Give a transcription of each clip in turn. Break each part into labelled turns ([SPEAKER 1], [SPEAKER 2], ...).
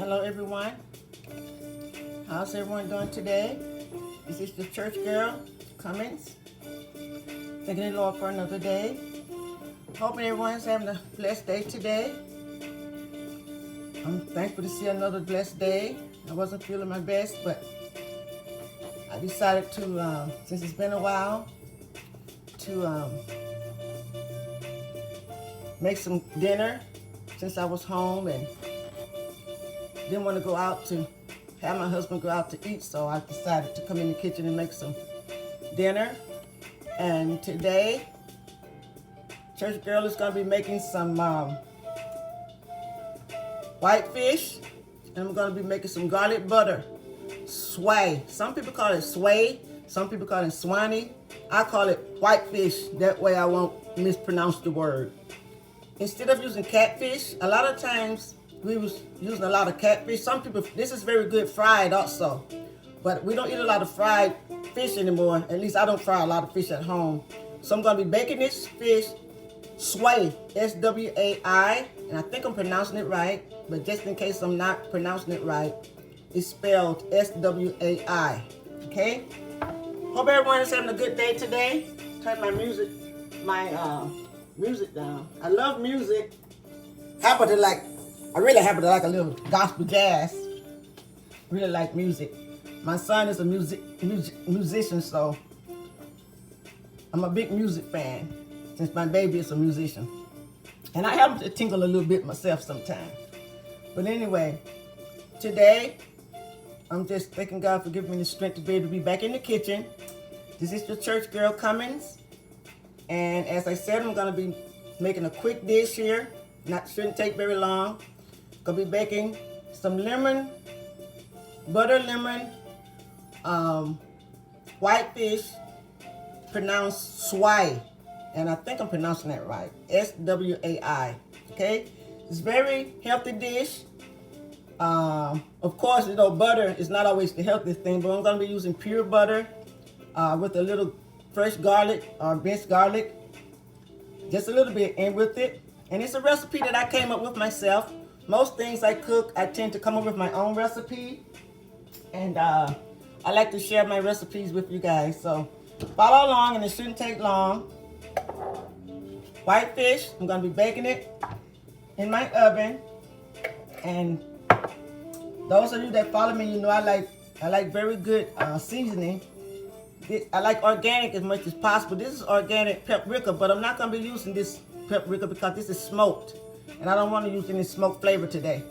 [SPEAKER 1] Hello everyone. How's everyone doing today? This is the church girl, Cummins. Thanking the Lord for another day. Hoping everyone's having a blessed day today. I'm thankful to see another blessed day. I wasn't feeling my best, but I decided to, since it's been a while, to make some dinner since I was home and didn't want to go out to have my husband go out to eat, so I decided to come in the kitchen and make some dinner. And today, Church Girl is going to be making some white fish, and I'm going to be making some garlic butter sway. Some people call it sway, some people call it swanny. I call it white fish, that way I won't mispronounce the word. Instead of using catfish, a lot of times we was using a lot of catfish. Some people, this is very good fried also, but we don't eat a lot of fried fish anymore. At least I don't fry a lot of fish at home. So I'm going to be baking this fish sway, S-W-A-I, and I think I'm pronouncing it right, but just in case I'm not pronouncing it right, it's spelled S-W-A-I, okay? Hope everyone is having a good day today. Turn my music down. I love music. I really happen to like a little gospel jazz. Really like music. My son is a musician, so I'm a big music fan since my baby is a musician. And I happen to tinkle a little bit myself sometimes. But anyway, today, I'm just thanking God for giving me the strength to be able to be back in the kitchen. This is your church girl, Cummins. And as I said, I'm going to be making a quick dish here. Shouldn't take very long. Gonna be baking some butter lemon, white fish, pronounced sway, and I think I'm pronouncing that right, S-W-A-I, okay? It's a very healthy dish. Of course, you know, butter is not always the healthiest thing, but I'm gonna be using pure butter with a little fresh garlic or minced garlic, just a little bit in with it. And it's a recipe that I came up with myself. Most things I cook, I tend to come up with my own recipe. And I like to share my recipes with you guys. So follow along, and it shouldn't take long. White fish, I'm going to be baking it in my oven. And those of you that follow me, you know I like very good seasoning. I like organic as much as possible. This is organic paprika, but I'm not going to be using this paprika because this is smoked. And I don't want to use any smoked flavor today.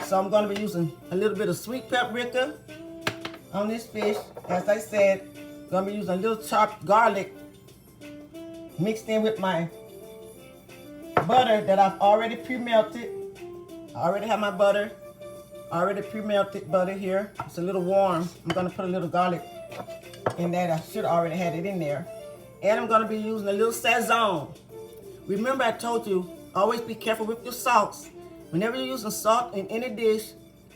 [SPEAKER 1] So I'm going to be using a little bit of sweet paprika on this fish. As I said, I'm going to be using a little chopped garlic mixed in with my butter that I've already pre-melted. I already have my butter, already pre-melted butter here. It's a little warm. I'm going to put a little garlic in that. I should already had it in there. And I'm going to be using a little sazon. Remember I told you, always be careful with your salts. Whenever you're using salt in any dish,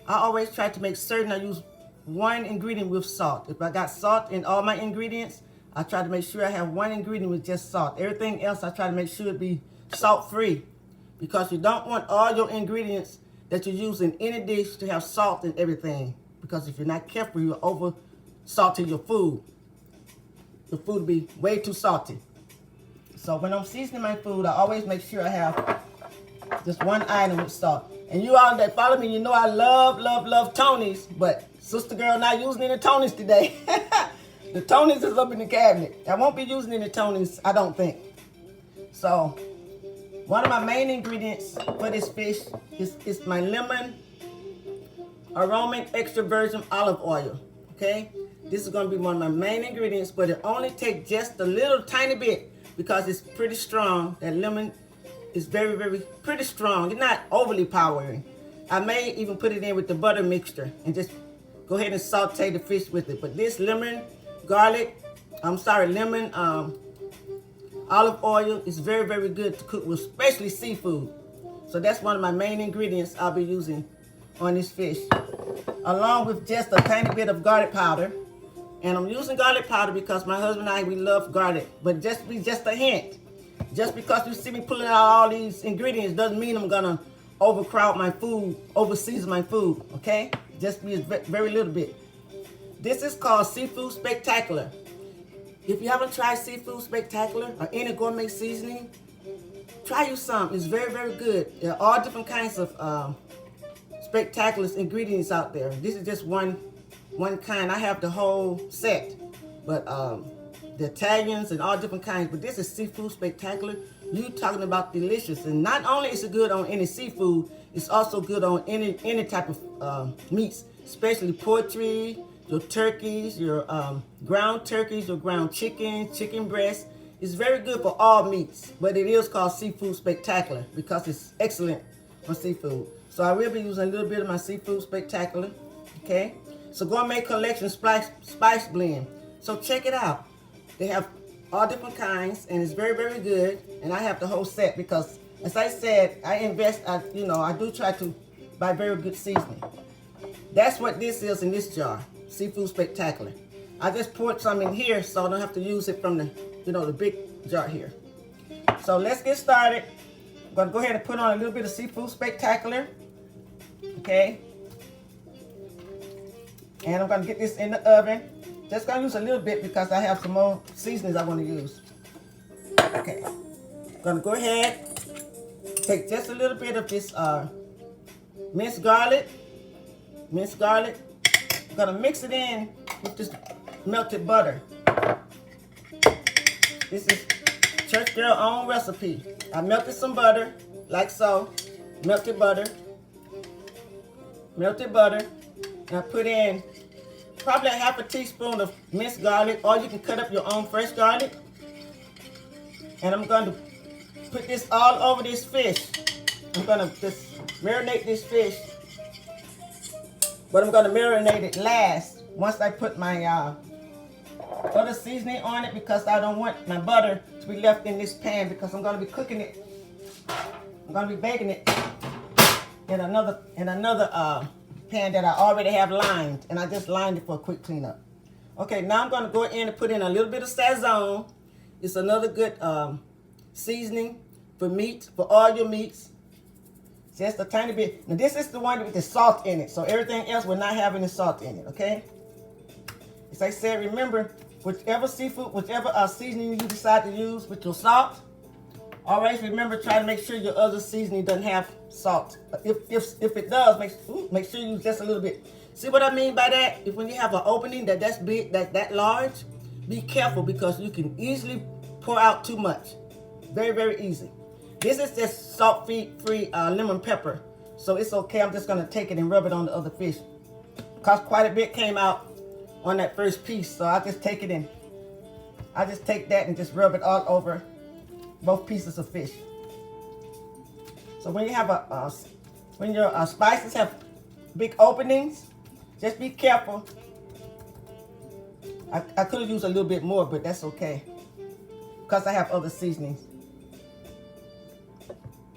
[SPEAKER 1] I always try to make certain I use one ingredient with salt. If I got salt in all my ingredients, I try to make sure I have one ingredient with just salt. Everything else, I try to make sure it be salt-free, because you don't want all your ingredients that you use in any dish to have salt in everything. Because if you're not careful, you're over-salting your food. The food will be way too salty. So when I'm seasoning my food, I always make sure I have just one item with salt. And you all that follow me, you know I love Tony's, but sister girl not using any Tony's today. The Tony's is up in the cabinet. I won't be using any Tony's, I don't think. So one of my main ingredients for this fish is my lemon aromatic extra virgin olive oil, okay? This is going to be one of my main ingredients, but it only takes just a little tiny bit, because it's pretty strong. That lemon is very pretty strong. It's not overly powering. I may even put it in with the butter mixture and just go ahead and saute the fish with it. But this lemon olive oil is very good to cook with, especially seafood. So that's one of my main ingredients I'll be using on this fish, along with just a tiny bit of garlic powder. And I'm using garlic powder because my husband and I, we love garlic. But just a hint. Just because you see me pulling out all these ingredients doesn't mean I'm gonna overcrowd my food, over season my food, okay? Just use very little bit. This is called Seafood Spectacular. If you haven't tried Seafood Spectacular or any gourmet seasoning, try you some. It's very, very good. There are all different kinds of spectacular ingredients out there. This is just one kind. I have the whole set, but the Italians and all different kinds. But this is Seafood Spectacular. You talking about delicious, and not only is it good on any seafood, it's also good on any type of meats, especially poultry, your turkeys, your ground turkeys, your ground chickens, chicken breasts. It's very good for all meats, but it is called Seafood Spectacular because it's excellent on seafood. So I will be using a little bit of my Seafood Spectacular, okay? So Gourmet Collection Spice Blend. So check it out. They have all different kinds, and it's very, very good. And I have the whole set because, as I said, I do try to buy very good seasoning. That's what this is in this jar, Seafood Spectacular. I just poured some in here so I don't have to use it from the, the big jar here. So let's get started. I'm gonna go ahead and put on a little bit of Seafood Spectacular, okay? And I'm gonna get this in the oven. Just gonna use a little bit because I have some more seasonings I want to use. Okay, gonna go ahead, take just a little bit of this minced garlic. I'm gonna mix it in with this melted butter. This is ChurchGirl own recipe. I melted some butter, like so. Melted butter. And I put in probably a half a teaspoon of minced garlic, or you can cut up your own fresh garlic. And I'm going to put this all over this fish. I'm going to just marinate this fish. But I'm going to marinate it last, once I put my other seasoning on it, because I don't want my butter to be left in this pan, because I'm going to be cooking it. I'm going to be baking it in another pan that I already have lined, and I just lined it for a quick cleanup. Okay, now I'm going to go in and put in a little bit of Sazon. It's another good seasoning for meat, for all your meats. Just a tiny bit. Now this is the one with the salt in it, so everything else will not have any salt in it, okay? As I said, remember, whichever seasoning you decide to use with your salt, always remember, try to make sure your other seasoning doesn't have salt. If it does, make sure you use just a little bit. See what I mean by that? If when you have an opening that's big, that large, be careful because you can easily pour out too much. Very, very easy. This is just salt-free lemon pepper, so it's okay. I'm just gonna take it and rub it on the other fish. Cause quite a bit came out on that first piece, so I just take it in. I just take that and just rub it all over both pieces of fish. So when you have when your spices have big openings, just be careful. I could have used a little bit more, but that's okay, because I have other seasonings.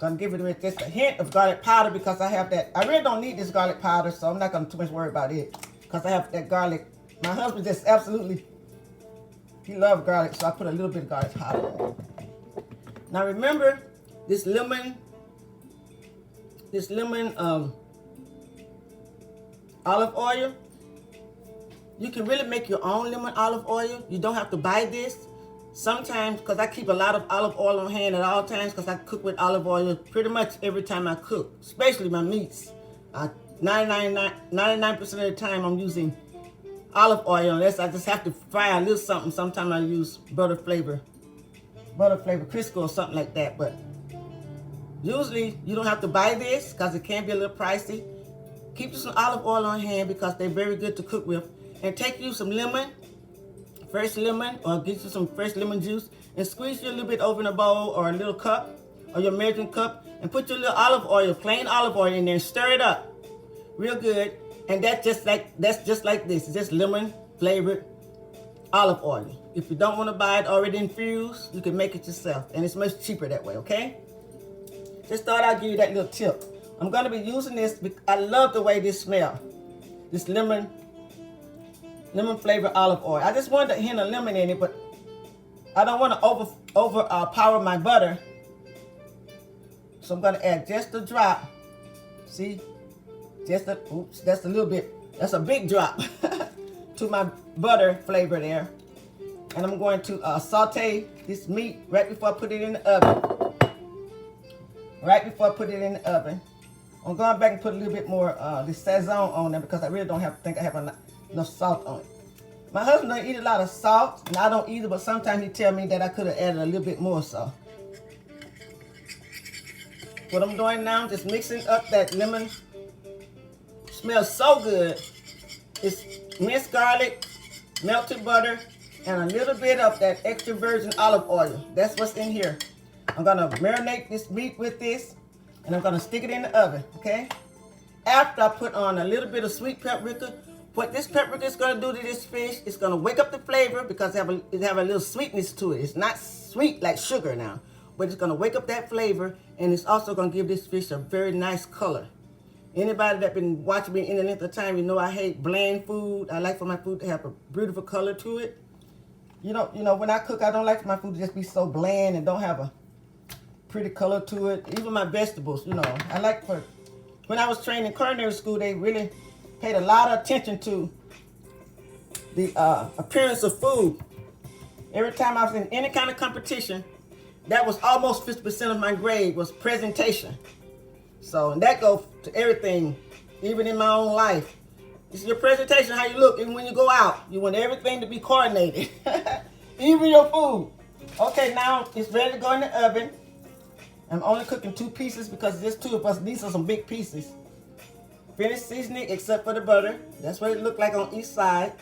[SPEAKER 1] Gonna give it with just a hint of garlic powder because I have that. I really don't need this garlic powder, so I'm not gonna too much worry about it because I have that garlic. My husband just absolutely, he loves garlic, so I put a little bit of garlic powder in it. Now remember, this lemon olive oil, you can really make your own lemon olive oil. You don't have to buy this. Sometimes, because I keep a lot of olive oil on hand at all times, because I cook with olive oil pretty much every time I cook, especially my meats. 99% of the time I'm using olive oil, unless I just have to fry a little something. Sometimes I use butter flavor Crisco or something like that. But usually you don't have to buy this because it can be a little pricey. Keep you some olive oil on hand because they're very good to cook with. And take you some lemon. Fresh lemon, or get you some fresh lemon juice and squeeze you a little bit over in a bowl or a little cup or your measuring cup and put your little olive oil, plain olive oil in there and stir it up real good. And that's just like this. It's just lemon flavored olive oil. If you don't want to buy it already infused, you can make it yourself, and it's much cheaper that way, okay? Just thought I'd give you that little tip. I'm going to be using this because I love the way this smells. This lemon flavored olive oil. I just wanted a hint of lemon in it, but I don't want to overpower my butter. So I'm going to add just a drop See, just a, oops, that's a little bit, that's a big drop to my butter flavor there. And I'm going to saute this meat right before I put it in the oven. Right before I put it in the oven. I'm going back and put a little bit more this Sazon on there because I really don't think I have enough salt on it. My husband doesn't eat a lot of salt, and I don't either, but sometimes he tells me that I could have added a little bit more salt. What I'm doing now, just mixing up that lemon. Smells so good. It's minced garlic, melted butter, and a little bit of that extra virgin olive oil. That's what's in here. I'm gonna marinate this meat with this, and I'm gonna stick it in the oven, okay? After I put on a little bit of sweet paprika, what this paprika is gonna do to this fish, it's gonna wake up the flavor because it have a little sweetness to it. It's not sweet like sugar now, but it's gonna wake up that flavor, and it's also gonna give this fish a very nice color. Anybody that been watching me any length of time, you know I hate bland food. I like for my food to have a beautiful color to it. You know, when I cook, I don't like for my food to just be so bland and don't have a pretty color to it. Even my vegetables, you know, I like for, when I was trained in culinary school, they really paid a lot of attention to the appearance of food. Every time I was in any kind of competition, that was almost 50% of my grade was presentation. So, and that goes to everything, even in my own life. It's your presentation, how you look, even when you go out. You want everything to be coordinated, even your food. Okay, now it's ready to go in the oven. I'm only cooking 2 pieces because there's 2 of us. These are some big pieces. Finished seasoning except for the butter. That's what it looked like on each side.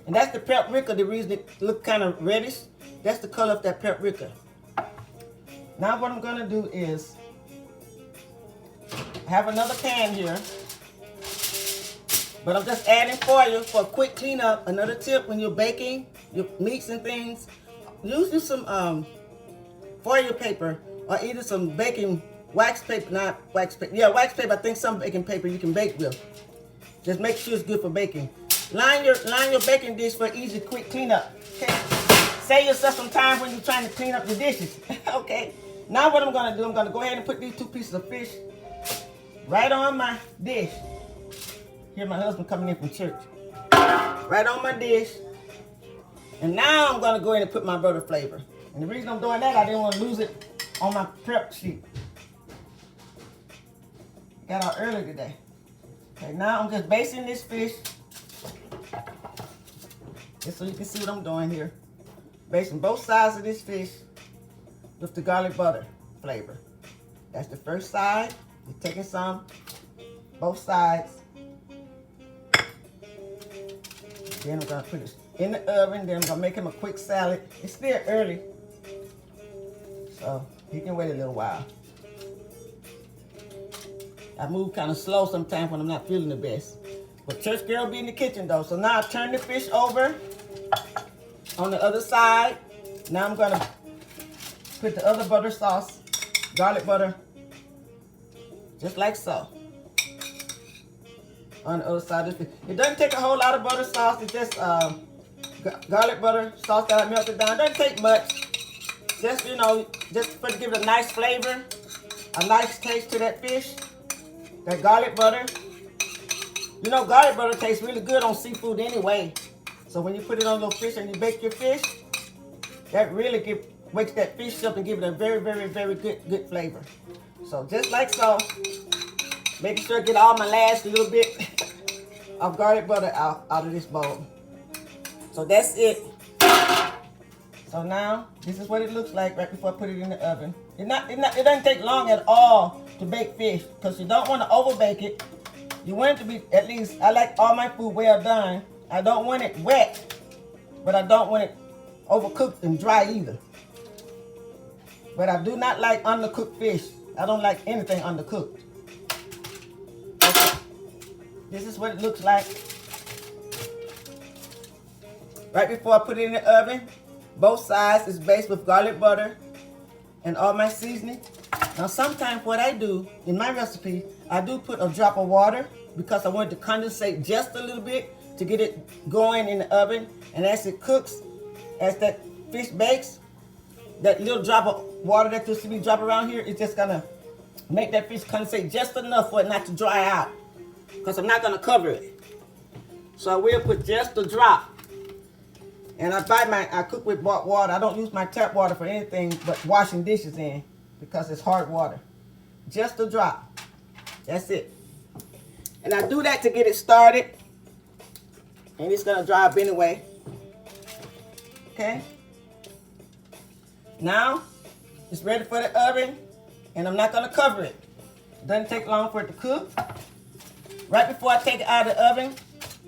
[SPEAKER 1] And that's the paprika, the reason it looked kind of reddish. That's the color of that paprika. Now what I'm gonna do is have another pan here. But I'm just adding foil for a quick cleanup. Another tip when you're baking your meats and things, use some foil paper or either some baking wax paper, not wax paper. Yeah, wax paper. I think some baking paper you can bake with. Just make sure it's good for baking. Line your baking dish for easy, quick cleanup. Okay. Save yourself some time when you're trying to clean up your dishes. Okay. Now what I'm gonna do, I'm gonna go ahead and put these 2 pieces of fish right on my dish. Here's my husband coming in from church. Right on my dish. And now I'm gonna go in and put my butter flavor. And the reason I'm doing that, I didn't want to lose it on my prep sheet. Got out early today. Okay, now I'm just basting this fish. Just so you can see what I'm doing here. Basting both sides of this fish with the garlic butter flavor. That's the first side. You're taking some, both sides. Then I'm gonna put it in the oven. Then I'm gonna make him a quick salad. It's still early, so he can wait a little while. I move kind of slow sometimes when I'm not feeling the best. But Church Girl be in the kitchen though. So now I turn the fish over on the other side. Now I'm gonna put the other butter sauce, garlic butter, just like so, on the other side of the fish. It doesn't take a whole lot of butter sauce. It's just garlic butter sauce that I melted down. It doesn't take much. Just, you know, just to give it a nice flavor, a nice taste to that fish. That garlic butter. You know, garlic butter tastes really good on seafood anyway. So when you put it on your fish and you bake your fish, that really wakes that fish up and give it a very, very, very good flavor. So just like so, making sure I get all my last little bit of garlic butter out of this bowl. So that's it. So now, this is what it looks like right before I put it in the oven. It doesn't take long at all to bake fish because you don't want to overbake it. You want it to be, at least, I like all my food well done. I don't want it wet, but I don't want it overcooked and dry either. But I do not like undercooked fish. I don't like anything undercooked. Okay. This is what it looks like. Right before I put it in the oven, both sides is based with garlic butter and all my seasoning. Now sometimes what I do in my recipe, I do put a drop of water because I want it to condensate just a little bit to get it going in the oven. And as it cooks, as that fish bakes, that little drop of water that you see me drop around here is just gonna Make that fish condensate just enough for it not to dry out, because I'm not going to cover it. So I will put just a drop. And I cook with bought water. I don't use my tap water for anything but washing dishes in, because it's hard water. Just a drop. That's it. And I do that to get it started. And it's going to dry up anyway. Okay. Now, it's ready for the oven. And I'm not going to cover it. It doesn't take long for it to cook. Right before I take it out of the oven,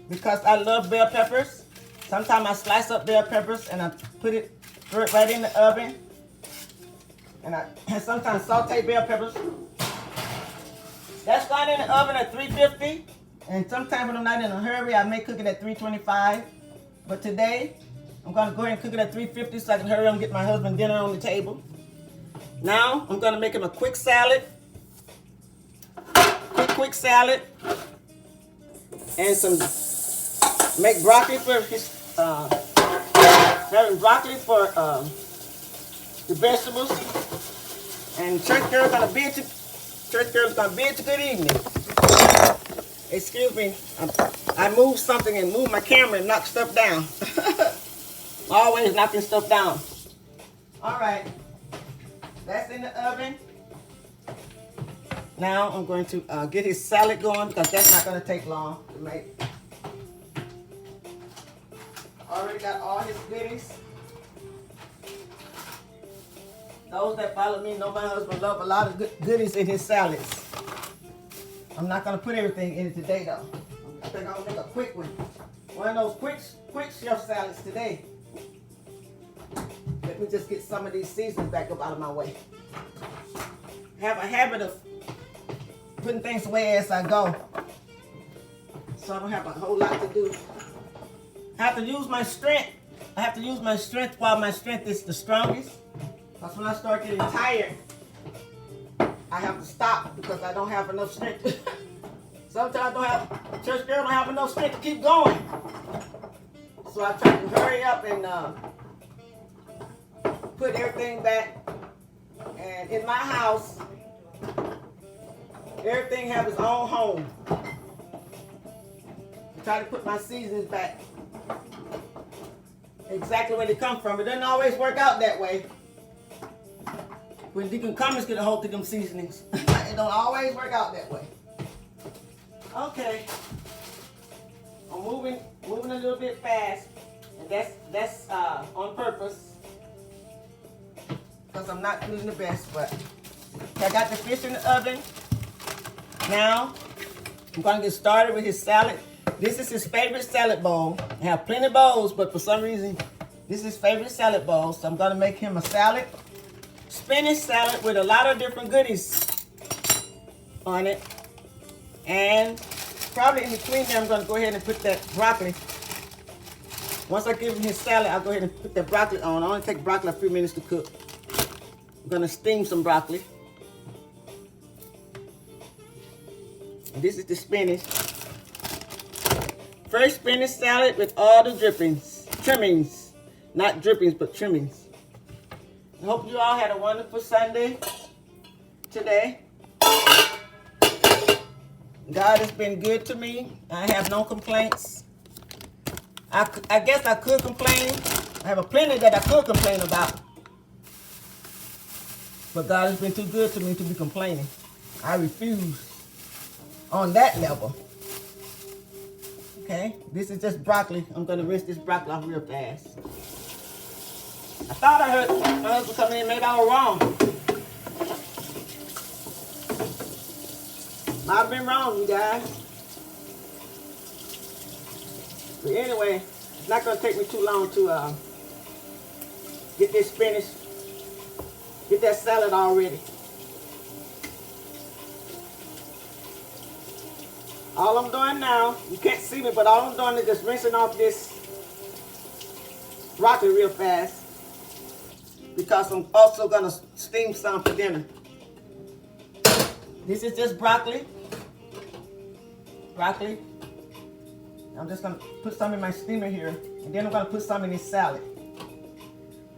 [SPEAKER 1] because I love bell peppers, sometimes I slice up bell peppers and I throw it right in the oven. And I sometimes saute bell peppers. That's gone in the oven at 350. And sometimes when I'm not in a hurry, I may cook it at 325. But today, I'm going to go ahead and cook it at 350 so I can hurry up and get my husband dinner on the table. Now, I'm going to make him a quick salad. Quick salad. And make broccoli for his, having broccoli for the vegetables. And ChurchGirl gonna bid you. ChurchGirl's gonna bid you good evening. Excuse me, I moved something and moved my camera and knocked stuff down. Always knocking stuff down. All right, that's in the oven. Now I'm going to get his salad going, because that's not going to take long to make. Already got all his goodies. Those that follow me know my husband loves a lot of goodies in his salads. I'm not going to put everything in it today, though. I think I'll make a quick one. One of those quick chef salads today. Let me just get some of these seasonings back up out of my way. I have a habit of putting things away as I go, so I don't have a whole lot to do. I have to use my strength. I have to use my strength while my strength is the strongest. Because when I start getting tired, I have to stop because I don't have enough strength. Sometimes ChurchGirl don't have enough strength to keep going. So I try to hurry up and put everything back. And in my house, everything has its own home. I try to put my seasonings back exactly where they come from. It doesn't always work out that way. When Deacon Cummings get a hold of them seasonings, it don't always work out that way. Okay, I'm moving a little bit fast, and that's on purpose, because I'm not doing the best. But I got the fish in the oven. Now, I'm going to get started with his salad. This is his favorite salad bowl. I have plenty of bowls, but for some reason, this is his favorite salad bowl. So I'm going to make him a salad. Spinach salad with a lot of different goodies on it. And probably in between there, I'm going to go ahead and put that broccoli. Once I give him his salad, I'll go ahead and put that broccoli on. I only take broccoli a few minutes to cook. I'm going to steam some broccoli. And this is the spinach. Fresh spinach salad with all the trimmings. Not drippings, but trimmings. I hope you all had a wonderful Sunday today. God has been good to me. I have no complaints. I guess I could complain. I have a plenty that I could complain about. But God has been too good to me to be complaining. I refuse on that level. Okay, this is just broccoli. I'm going to rinse this broccoli off real fast. I thought I heard my husband coming in. Maybe I was wrong. Might have been wrong, you guys. But anyway, it's not going to take me too long to get this finished. Get that salad all ready. All I'm doing now, you can't see me, but all I'm doing is just rinsing off this broccoli real fast, because I'm also going to steam some for dinner. This is just broccoli. I'm just going to put some in my steamer here, and then I'm going to put some in this salad.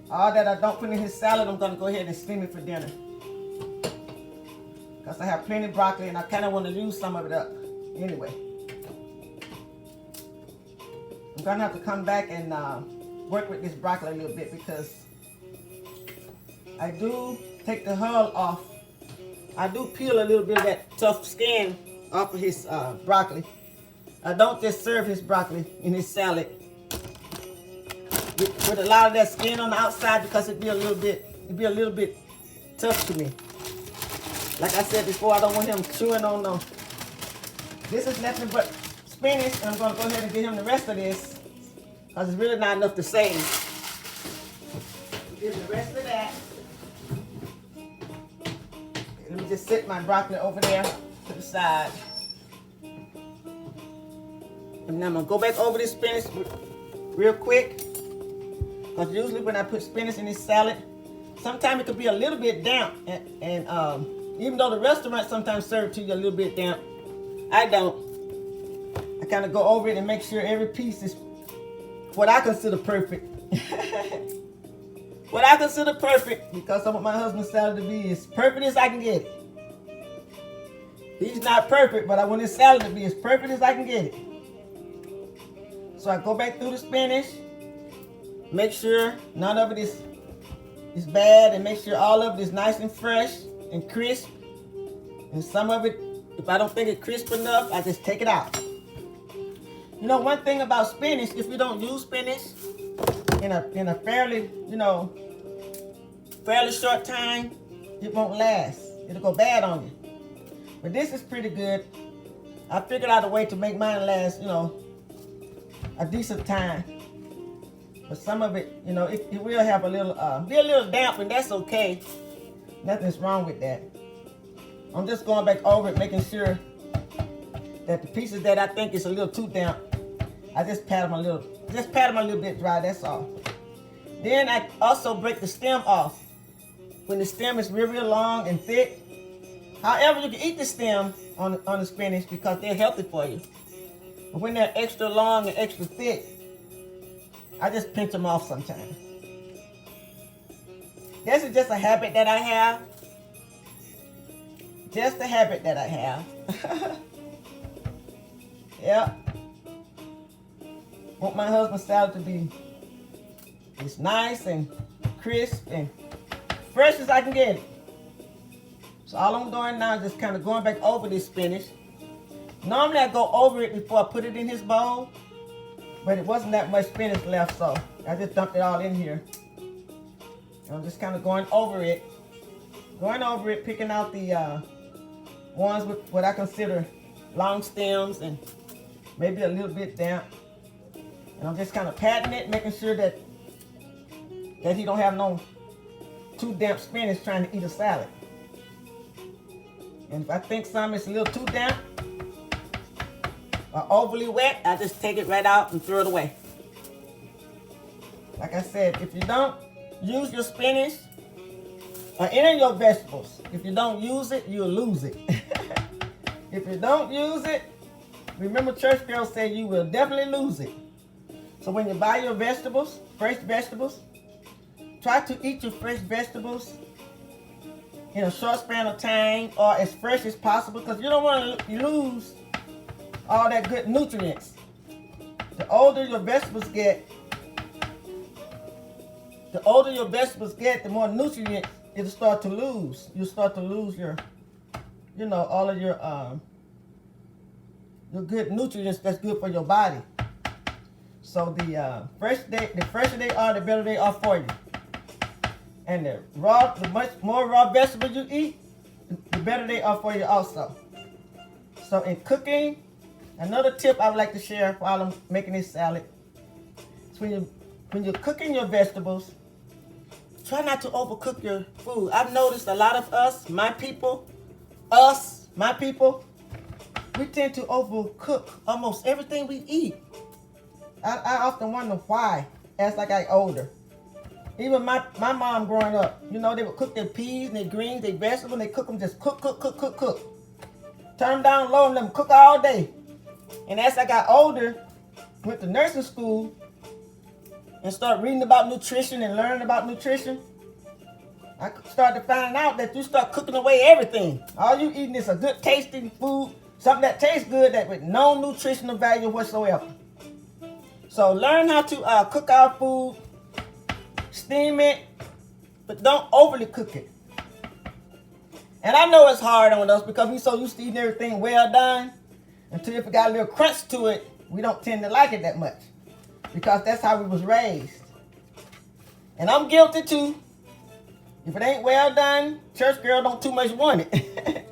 [SPEAKER 1] All that I don't put in his salad, I'm going to go ahead and steam it for dinner. because I have plenty of broccoli and I kind of want to use some of it up. Anyway, I'm going to have to come back and work with this broccoli a little bit because I do take the hull off. I do peel a little bit of that tough skin off of his broccoli. I don't just serve his broccoli in his salad with a lot of that skin on the outside because it'd be a little bit tough to me. Like I said before, I don't want him chewing on them. This is nothing but spinach, and I'm going to go ahead and give him the rest of this because it's really not enough to save. Give him the rest of that. Let me just set my broccoli over there to the side. And now I'm going to go back over this spinach real quick. Because usually when I put spinach in this salad, sometimes it could be a little bit damp. And even though the restaurant sometimes serve to you a little bit damp, I don't. I kind of go over it and make sure every piece is what I consider perfect. What I consider perfect, because I want my husband's salad to be as perfect as I can get it. He's not perfect, but I want his salad to be as perfect as I can get it. So I go back through the spinach, make sure none of it is bad, and make sure all of it is nice and fresh and crisp. And some of it, if I don't think it's crisp enough, I just take it out. You know, one thing about spinach, if you don't use spinach in a fairly, fairly short time, it won't last. It'll go bad on you. But this is pretty good. I figured out a way to make mine last, a decent time. But some of it, it will have be a little damp, and that's okay. Nothing's wrong with that. I'm just going back over it, making sure that the pieces that I think is a little too damp, I just pat them a little bit dry, that's all. Then I also break the stem off. When the stem is real long and thick. However, you can eat the stem on the spinach because they're healthy for you. But when they're extra long and extra thick, I just pinch them off sometimes. This is just a habit that I have. Just a habit that I have. Yep. Want my husband's salad to be as nice and crisp and fresh as I can get it. So all I'm doing now is just kind of going back over this spinach. Normally I go over it before I put it in his bowl, but it wasn't that much spinach left, so I just dumped it all in here. And I'm just kind of going over it, picking out the ones with what I consider long stems and maybe a little bit damp. And I'm just kind of patting it, making sure that he don't have no too damp spinach trying to eat a salad. And if I think some is a little too damp or overly wet, I just take it right out and throw it away. Like I said, if you don't use your spinach or any of your vegetables, if you don't use it, you'll lose it. If you don't use it, remember ChurchGirl said you will definitely lose it. So when you buy your vegetables, fresh vegetables, try to eat your fresh vegetables in a short span of time or as fresh as possible because you don't want to lose all that good nutrients. The older your vegetables get, the more nutrients it'll start to lose. You'll start to lose your, all of your good nutrients that's good for your body. So the fresher they are, the better they are for you. And the much more raw vegetables you eat, the better they are for you also. So in cooking, another tip I would like to share while I'm making this salad is when you're cooking your vegetables, try not to overcook your food. I've noticed a lot of us, my people, we tend to overcook almost everything we eat. I often wonder why as I got older. Even my mom growing up, they would cook their peas and their greens, their vegetables, and they cook them just cook. Turn them down low and let them cook all day. And as I got older, went to nursing school and started reading about nutrition and learning about nutrition, I started finding out that you start cooking away everything. All you eating is a good tasting food, something that tastes good that with no nutritional value whatsoever. So learn how to cook our food, steam it, but don't overly cook it. And I know it's hard on us because we so used to eating everything well done. Until if it got a little crunch to it, we don't tend to like it that much. Because that's how we was raised. And I'm guilty too. If it ain't well done, church girl don't too much want it.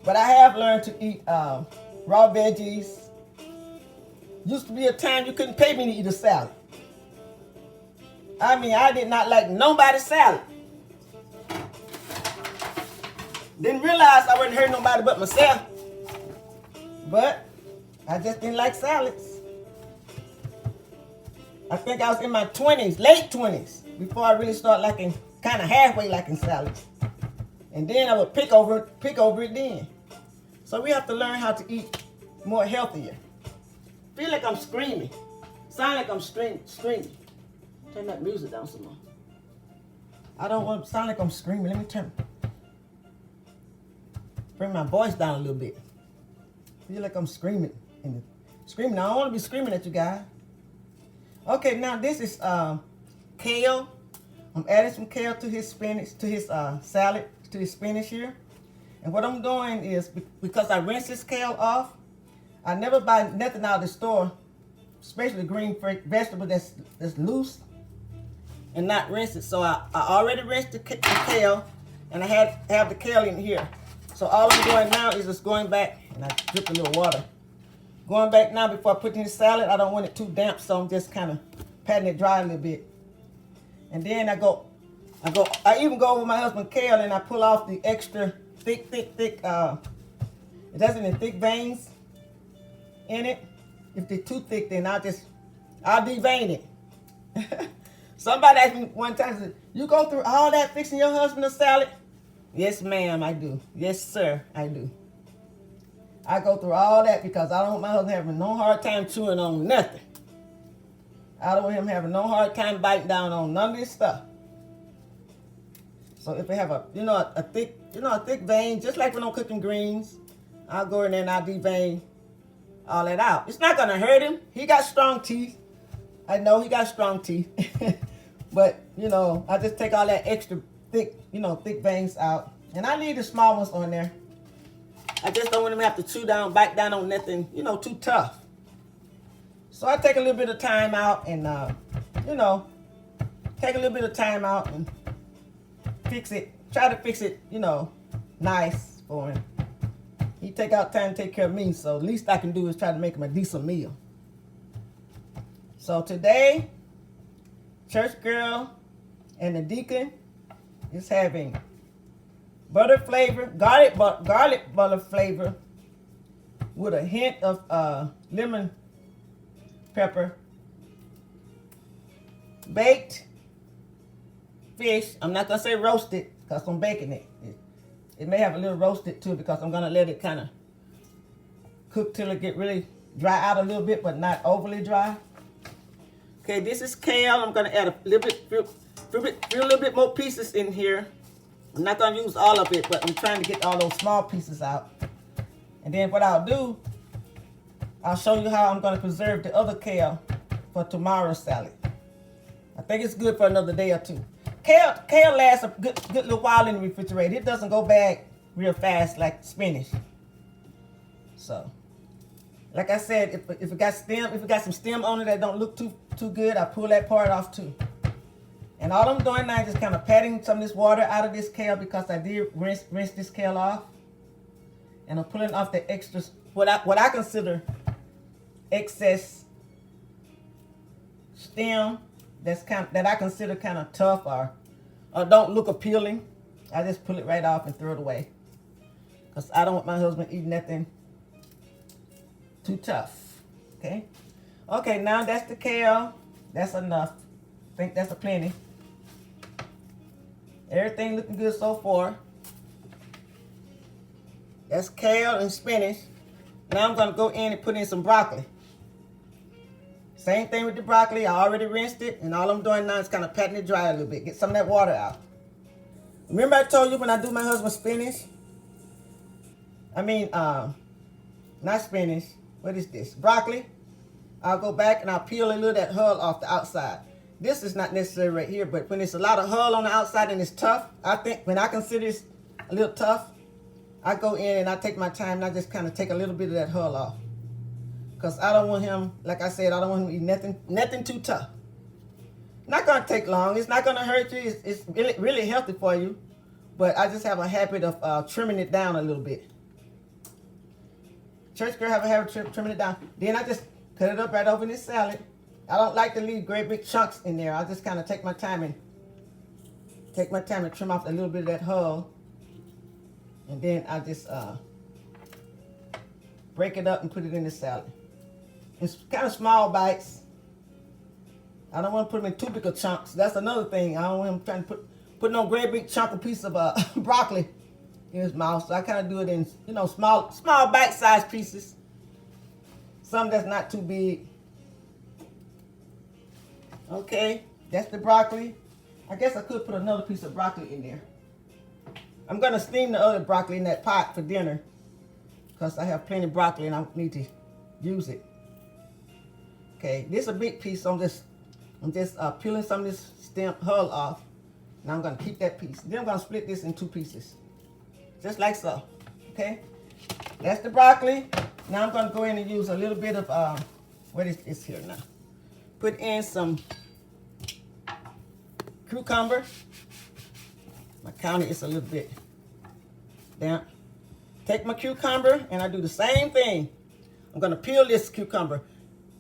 [SPEAKER 1] But I have learned to eat raw veggies. Used to be a time you couldn't pay me to eat a salad. I mean, I did not like nobody's salad. Didn't realize I wouldn't hurt nobody but myself. But I just didn't like salads. I think I was in my 20s, late 20s, before I really started liking, kind of halfway liking salads. And then I would pick over it then. So we have to learn how to eat more healthier. Feel like I'm screaming. Sound like I'm screaming. Turn that music down some more. I don't want to sound like I'm screaming. Let me bring my voice down a little bit. Feel like I'm screaming. Screaming. I don't want to be screaming at you guys. Okay, now this is kale. I'm adding some kale to his spinach, to his salad, to his spinach here. And what I'm doing is, because I rinse this kale off, I never buy nothing out of the store, especially green vegetable that's loose and not rinse it. So I already rinsed the kale, and I have the kale in here. So all I'm doing now is just going back, and I drip a little water. Going back now before I put in the salad. I don't want it too damp, so I'm just kind of patting it dry a little bit. And then I even go over my husband's kale and I pull off the extra thick, it has any thick veins in it. If they're too thick, then I'll devein it. Somebody asked me one time, said, you go through all that fixing your husband a salad? Yes, ma'am, I do. Yes, sir, I do. I go through all that because I don't want my husband having no hard time chewing on nothing. I don't want him having no hard time biting down on none of this stuff. So if they have a thick vein, just like when I'm cooking greens, I'll go in there and I'll devein all that out. It's not gonna hurt him. He got strong teeth. I know he got strong teeth. But, I just take all that extra thick veins out. And I leave the small ones on there. I just don't want him to have to bite down on nothing, too tough. So I take a little bit of time out and, fix it. Try to fix it, nice for him. He take out time to take care of me, so the least I can do is try to make him a decent meal. So today, Church Girl and the Deacon is having butter flavor, garlic butter flavor with a hint of lemon pepper, baked fish. I'm not gonna say roasted because I'm baking it. It may have a little roasted too because I'm gonna let it kind of cook till it get really dry out a little bit, but not overly dry. Okay, this is kale. I'm gonna add a little bit more pieces in here. I'm not gonna use all of it, but I'm trying to get all those small pieces out. And then what I'll do, I'll show you how I'm gonna preserve the other kale for tomorrow's salad. I think it's good for another day or two. Kale lasts a good little while in the refrigerator. It doesn't go bad real fast like spinach. So, like I said, if it got some stem on it that don't look too good, I pull that part off too. And all I'm doing now is just kind of patting some of this water out of this kale because I did rinse this kale off. And I'm pulling off the extras, what I consider excess stem that I consider kind of tough or don't look appealing. I just pull it right off and throw it away. Because I don't want my husband eating nothing too tough. Okay? Okay, now that's the kale. That's enough. I think that's a plenty. Everything looking good so far. That's kale and spinach. Now I'm going to go in and put in some broccoli. Same thing with the broccoli. I already rinsed it. And all I'm doing now is kind of patting it dry a little bit. Get some of that water out. Remember I told you when I do my husband's spinach? Not spinach. What is this? Broccoli. I'll go back and I'll peel a little of that hull off the outside. This is not necessary right here, but when it's a lot of hull on the outside and it's tough, I think when I consider it's a little tough, I go in and I take my time and I just kind of take a little bit of that hull off. Because I don't want him, like I said, I don't want him to eat nothing too tough. Not going to take long. It's not going to hurt you. It's really, really healthy for you. But I just have a habit of trimming it down a little bit. Church girl have a habit of trimming it down. Then I just cut it up right over in this salad. I don't like to leave great big chunks in there. I just kind of take my time and trim off a little bit of that hull. And then I just break it up and put it in the salad. It's kind of small bites. I don't want to put them in too big of chunks. That's another thing. I don't want him trying to put no great big chunk of piece of broccoli in his mouth. So I kind of do it in, small bite-sized pieces. Some that's not too big. Okay, that's the broccoli. I guess I could put another piece of broccoli in there. I'm going to steam the other broccoli in that pot for dinner because I have plenty of broccoli and I need to use it. Okay, this is a big piece, so I'm just peeling some of this stem hull off. Now I'm going to keep that piece. Then I'm going to split this in 2 pieces, just like so. Okay, that's the broccoli. Now I'm going to go in and use a little bit of, what is this here now? Put in some cucumber. My counter is a little bit damp. Take my cucumber and I do the same thing. I'm going to peel this cucumber.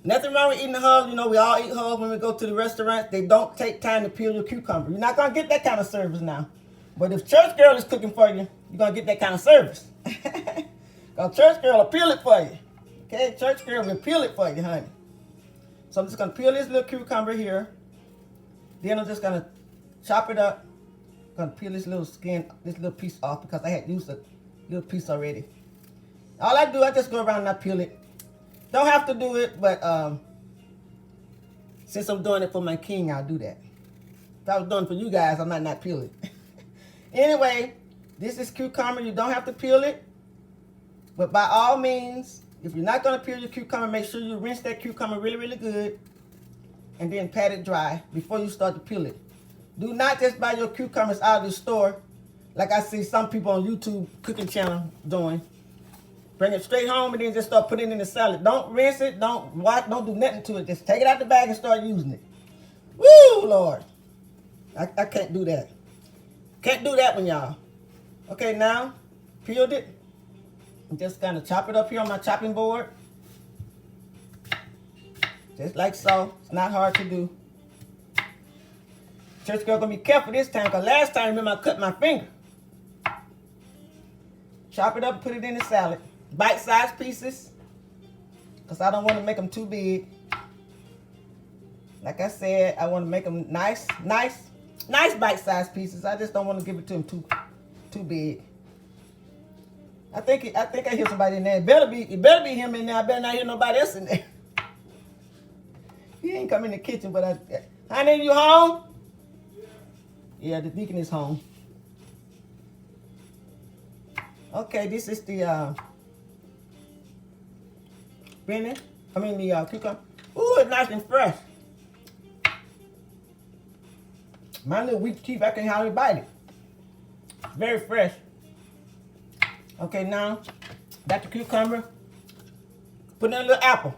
[SPEAKER 1] Nothing wrong with eating the hull. We all eat hull when we go to the restaurant. They don't take time to peel your cucumber. You're not going to get that kind of service now. But if Church Girl is cooking for you, you're going to get that kind of service. Because Church Girl will peel it for you. Okay, Church Girl will peel it for you, honey. So I'm just going to peel this little cucumber here. Then I'm just going to chop it up. I'm going to peel this little skin, this little piece off because I had used a little piece already. All I do, I just go around and I peel it. Don't have to do it, but since I'm doing it for my king, I'll do that. If I was doing it for you guys, I might not peel it. Anyway, this is cucumber. You don't have to peel it. But by all means, if you're not going to peel your cucumber, make sure you rinse that cucumber really, really good. And then pat it dry before you start to peel it. Do not just buy your cucumbers out of the store like I see some people on YouTube cooking channel doing. Bring it straight home and then just start putting it in the salad. Don't rinse it. Don't do nothing to it. Just take it out the bag and start using it. Woo, Lord. I can't do that. Can't do that one, y'all. Okay, now, peeled it. And just kind of chop it up here on my chopping board. Just like so. It's not hard to do. Church girl gonna be careful this time because last time, remember, I cut my finger. Chop it up and put it in the salad. Bite-sized pieces, because I don't want to make them too big. Like I said, I want to make them nice bite-sized pieces. I just don't want to give it to them too big. I think I hear somebody in there. It better be him in there. I better not hear nobody else in there. He ain't come in the kitchen, but honey, you home? Yeah, the deacon is home. Okay, this is the the cucumber. Ooh, it's nice and fresh. My little weak teeth, I can hardly bite it. Very fresh. Okay, now, got the cucumber. Put in a little apple.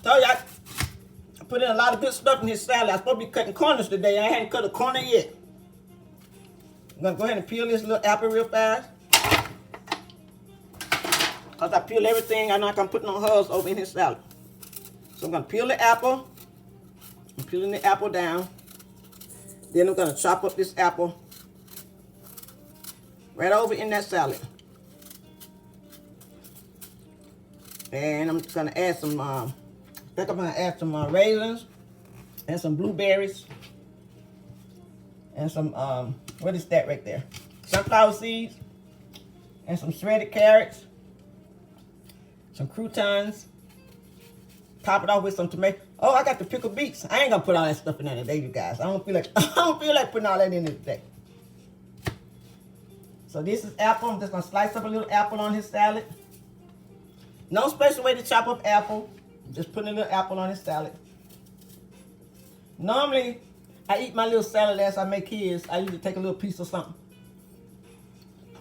[SPEAKER 1] Told you I put in a lot of good stuff in this salad. I'm supposed to be cutting corners today. I hadn't cut a corner yet. I'm going to go ahead and peel this little apple real fast. Because I peel everything, I'm not going to put no hulls over in his salad. So I'm going to peel the apple. I'm peeling the apple down. Then I'm going to chop up this apple right over in that salad. And I'm just going to add some, I think I'm going to add some raisins and some blueberries. And some, what is that right there? Sunflower seeds. And some shredded carrots. Some croutons. Top it off with some tomato. Oh, I got the pickled beets. I ain't gonna put all that stuff in there today, you guys. I don't feel like putting all that in there today. So this is apple. I'm just gonna slice up a little apple on his salad. No special way to chop up apple. Just putting a little apple on his salad. Normally, I eat my little salad as I make his. I usually take a little piece of something.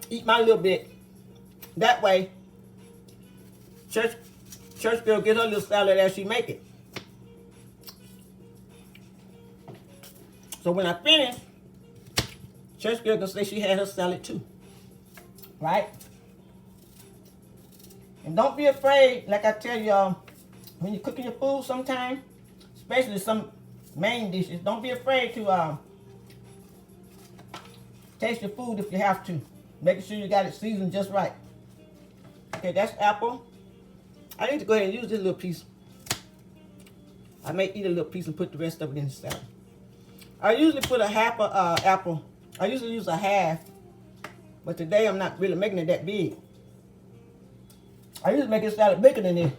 [SPEAKER 1] Eat my little bit. That way, church girl get her little salad as she make it. So when I finish, church girl can say she had her salad too. Right? And don't be afraid, like I tell y'all, when you're cooking your food sometime, especially some main dishes, don't be afraid to taste your food if you have to. Making sure you got it seasoned just right. Okay, that's apple. I need to go ahead and use this little piece. I may eat a little piece and put the rest of it in the salad. I usually put a half of apple. I usually use a half, but today I'm not really making it that big. I usually make this salad bigger than this.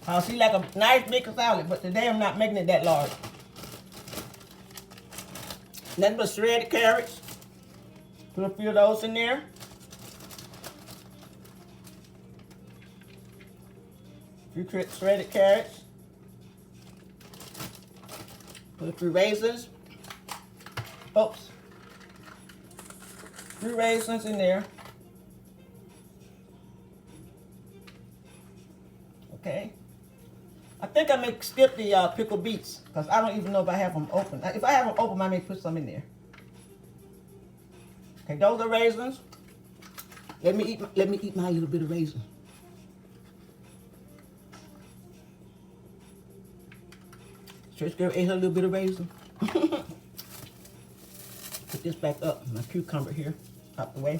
[SPEAKER 1] I'll see like a nice big salad, but today I'm not making it that large. Nothing but shredded carrots. Put a few of those in there. A few shredded carrots. Put a few raisins. Oops. A few raisins in there. Okay. I think I may skip the pickled beets because I don't even know if I have them open. If I have them open, I may put some in there. Okay, those are raisins. Let me eat my little bit of raisin. Church girl ate her little bit of raisin. Put this back up. My cucumber here, out the way.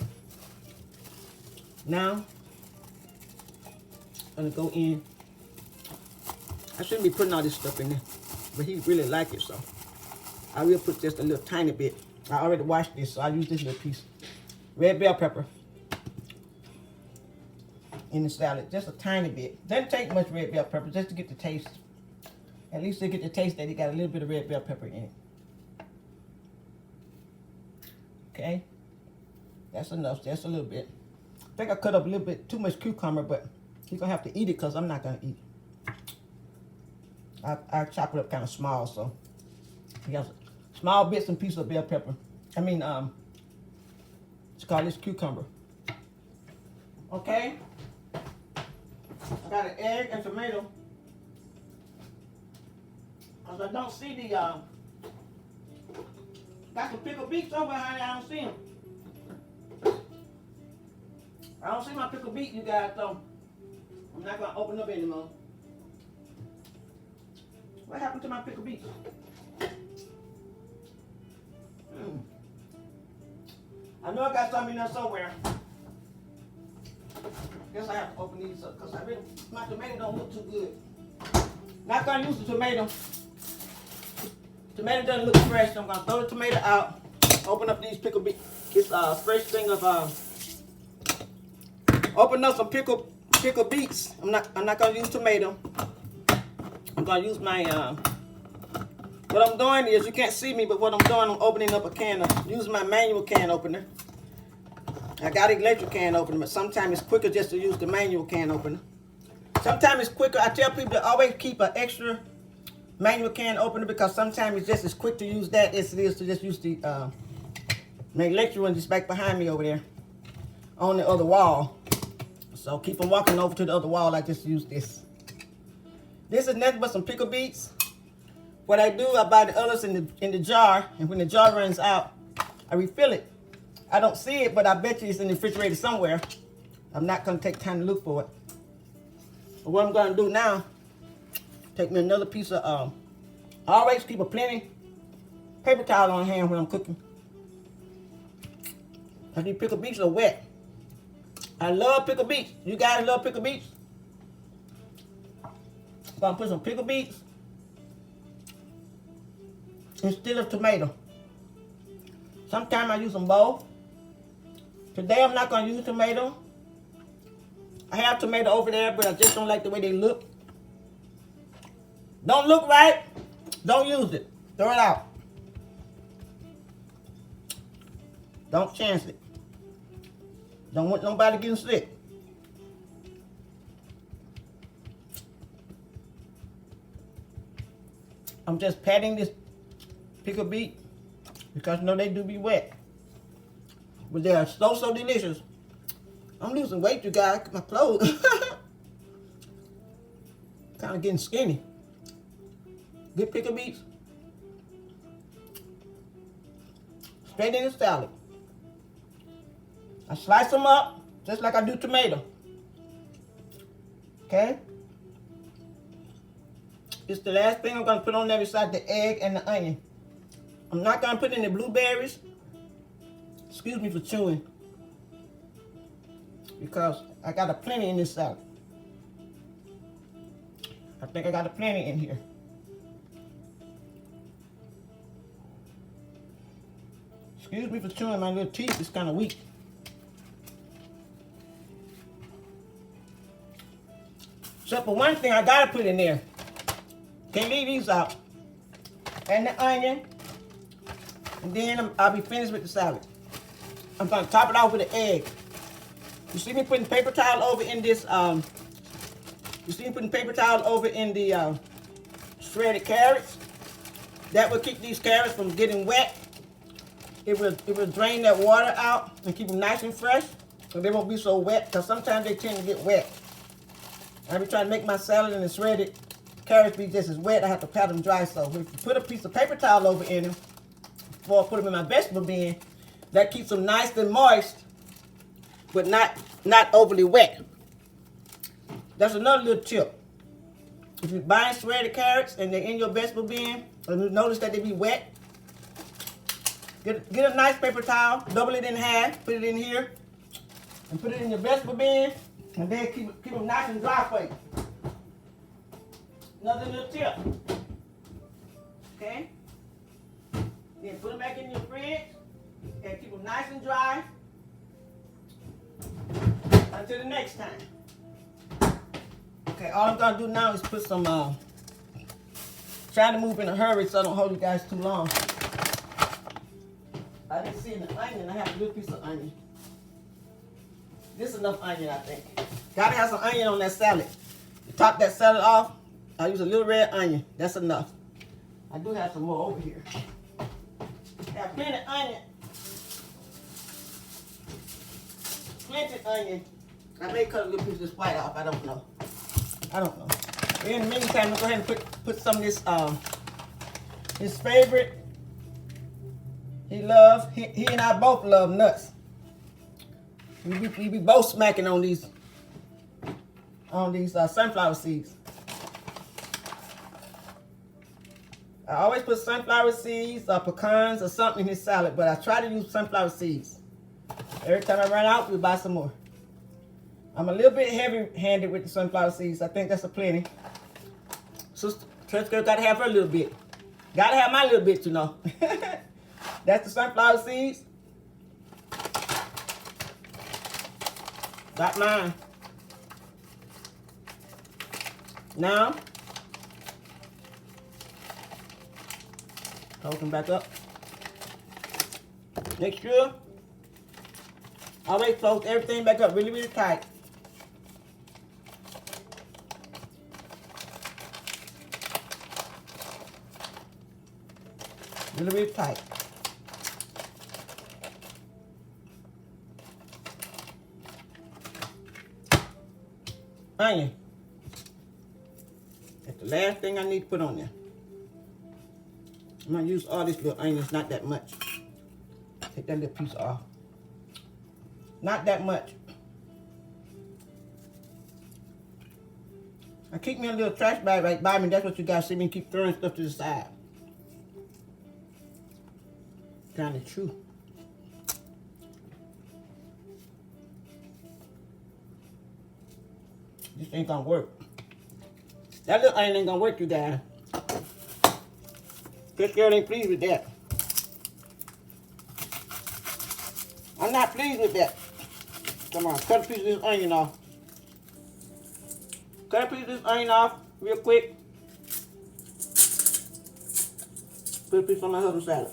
[SPEAKER 1] Now, I'm gonna go in. I shouldn't be putting all this stuff in there, but he really likes it, so I will put just a little tiny bit. I already washed this, so I'll use this little piece. Red bell pepper in the salad, just a tiny bit. Doesn't take much red bell pepper, just to get the taste. At least to get the taste that it got a little bit of red bell pepper in it. Okay, that's enough, just a little bit. I think I cut up a little bit too much cucumber, but you're gonna have to eat it because I'm not gonna eat it. I chop it up kind of small, so you got small bits and pieces of bell pepper. I mean, let's call this cucumber. Okay, I got an egg and tomato. Cause I don't see the got some pickled beets over here. I don't see them. I don't see my pickled beet, you guys. So I'm not gonna open up anymore. What happened to my pickled beets? I know I got some in there somewhere. Guess I have to open these up because my tomato don't look too good. Not gonna use the tomato. Tomato doesn't look fresh, so I'm gonna throw the tomato out. Open up these pickled beets. This fresh thing of open up some pickled beets. I'm not gonna use tomato. I'm gonna use my what I'm doing is, you can't see me, but what I'm doing, I'm opening up a can of, using my manual can opener. I got an electric can opener, but sometimes it's quicker just to use the manual can opener. Sometimes it's quicker. I tell people to always keep an extra manual can opener because sometimes it's just as quick to use that as it is to just use the my electric one just back behind me over there on the other wall. So keep on walking over to the other wall. I just use this. This is nothing but some pickled beets. What I do, I buy the others in the jar, and when the jar runs out, I refill it. I don't see it, but I bet you it's in the refrigerator somewhere. I'm not gonna take time to look for it. But what I'm gonna do now, take me another piece of, I always keep a plenty paper towel on hand when I'm cooking. Cause these pickled beets are wet. I love pickled beets. You guys love pickled beets? I'm gonna put some pickled beets instead of tomato. Sometimes I use them both. Today I'm not gonna use tomato. I have tomato over there, but I just don't like the way they look. Don't look right, don't use it. Throw it out. Don't chance it. Don't want nobody getting sick. I'm just patting this pickle beet because you know they do be wet. But they are so delicious. I'm losing weight, you guys. My clothes. Kind of getting skinny. Good pickle beets. Straight in the salad. I slice them up just like I do tomato. Okay? It's the last thing I'm going to put on there besides the egg and the onion. I'm not going to put any blueberries. Excuse me for chewing. Because I got a plenty in this salad. I think I got a plenty in here. Excuse me for chewing, my little teeth is kind of weak. Except for one thing I gotta put in there. Can't leave these out. And the onion. And then I'll be finished with the salad. I'm gonna top it off with an egg. You see me putting paper towel over in this, you see me putting paper towel over in the shredded carrots? That will keep these carrots from getting wet. It will drain that water out and keep them nice and fresh. So they won't be so wet, because sometimes they tend to get wet. I be trying to make my salad and the shredded carrots be just as wet. I have to pat them dry. So if you put a piece of paper towel over in them before I put them in my vegetable bin, that keeps them nice and moist, but not overly wet. That's another little tip. If you're buying shredded carrots and they're in your vegetable bin, and you notice that they be wet, get a nice paper towel, double it in half, put it in here, and put it in your vegetable bin, and then keep them nice and dry for you. Another little tip. Okay? Then put them back in your fridge and keep them nice and dry until the next time. Okay, all I'm gonna do now is put some, trying to move in a hurry so I don't hold you guys too long. I didn't see the onion. I have a little piece of onion. This is enough onion, I think. Gotta have some onion on that salad. To top that salad off, I use a little red onion. That's enough. I do have some more over here. I have plenty of onion. Plenty of onion. I may cut a little piece of this white off. I don't know. But in the meantime, let's go ahead and put some of this, his favorite. He and I both love nuts. We be both smacking on these sunflower seeds. I always put sunflower seeds or pecans or something in his salad, but I try to use sunflower seeds. Every time I run out, we buy some more. I'm a little bit heavy-handed with the sunflower seeds. I think that's a plenty. Sister ChurchGirl gotta have her little bit. Gotta have my little bit, you know. That's the sunflower seeds. Got mine. Now, hold them back up. Make sure, always close everything back up really, really tight. Really, really tight. Onion. That's the last thing I need to put on there. I'm going to use all these little onions, not that much. Take that little piece off. Not that much. I keep me a little trash bag right by me. That's what you guys see me keep throwing stuff to the side. Kind of true. This ain't gonna work. That little onion ain't gonna work, you guys. ChurchGirl ain't pleased with that. I'm not pleased with that. Come on, cut a piece of this onion off. Cut a piece of this onion off real quick. Put a piece on my husband's salad.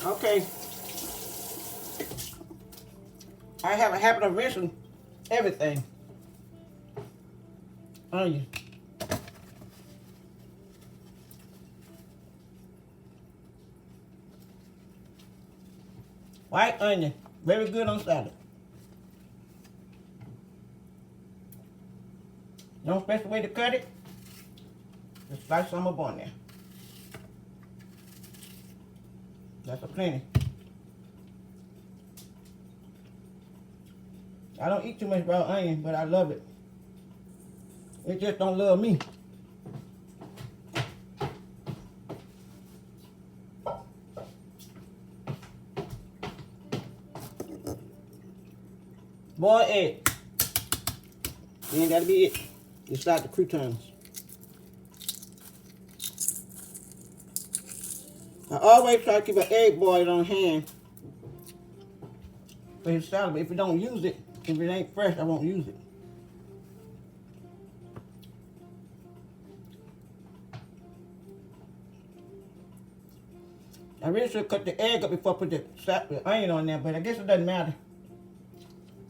[SPEAKER 1] Okay. I have a habit of rinsing everything. Onion. White onion. Very good on salad. No special way to cut it. Just slice some up on there. That's a plenty. I don't eat too much raw onion, but I love it. It just don't love me. Boiled egg. And that'll be it. Inside the croutons. I always try to keep an egg boiled on hand for his salad, but if you don't use it, if it ain't fresh, I won't use it. I really should cut the egg up before I put the onion on there, but I guess it doesn't matter.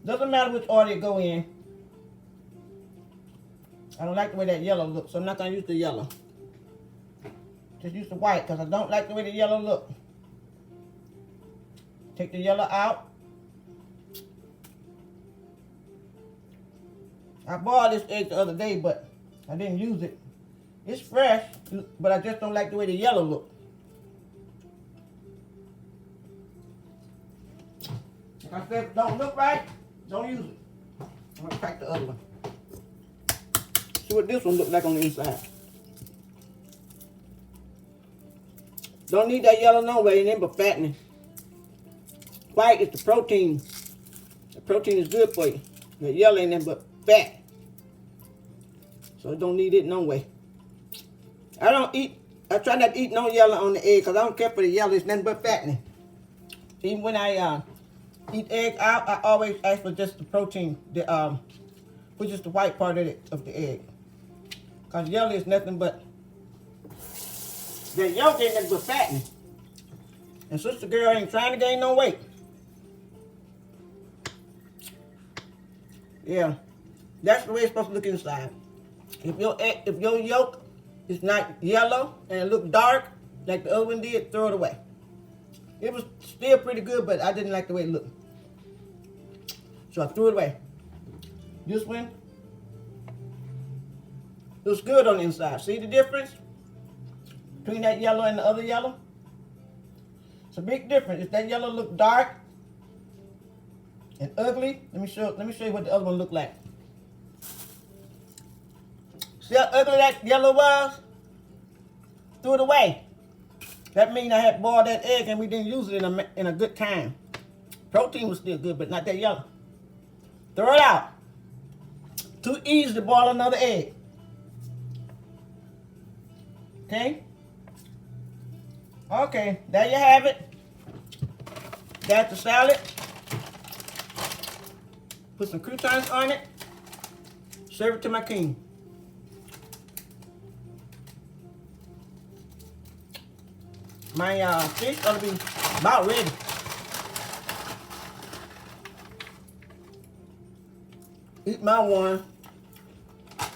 [SPEAKER 1] Doesn't matter which order you go in. I don't like the way that yellow looks, so I'm not going to use the yellow. Just use the white, because I don't like the way the yellow looks. Take the yellow out. I boiled this egg the other day, but I didn't use it. It's fresh, but I just don't like the way the yellow looks. Like I said, if it don't look right, don't use it. I'm going to crack the other one. See what this one looks like on the inside. Don't need that yellow no way, it ain't but fattening. White is the protein. The protein is good for you. The yellow ain't nothing but fat. So don't need it no way. I try not to eat no yellow on the egg because I don't care for the yellow, it's nothing but fattening. Even when I eat egg out, I always ask for just the protein, which is the white part of the egg. Because yellow is nothing but, the yolk ain't nothing but fattening. And sister girl ain't trying to gain no weight. Yeah, that's the way it's supposed to look inside. If your yolk is not yellow and it look dark, like the other one did, throw it away. It was still pretty good, but I didn't like the way it looked. So I threw it away. This one looks good on the inside. See the difference between that yellow and the other yellow? It's a big difference. If that yellow look dark and ugly, let me show you what the other one looked like. See how ugly that yellow was? Threw it away. That means I had boiled that egg and we didn't use it in a good time. Protein was still good, but not that yellow. Throw it out. Too easy to boil another egg. Okay? Okay, there you have it. That's the salad. Put some croutons on it. Serve it to my king. My fish ought to be about ready. Eat my one. I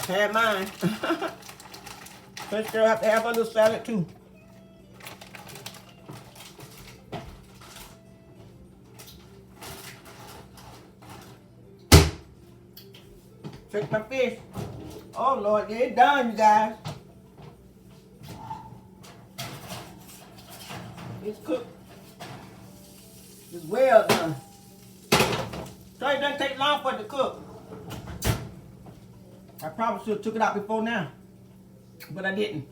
[SPEAKER 1] had mine. Church girl have to have a little salad too. Check my fish. Oh Lord, yeah, it's done, you guys. It's cooked. It's well done. So it doesn't take long for it to cook. I probably should have took it out before now, but I didn't.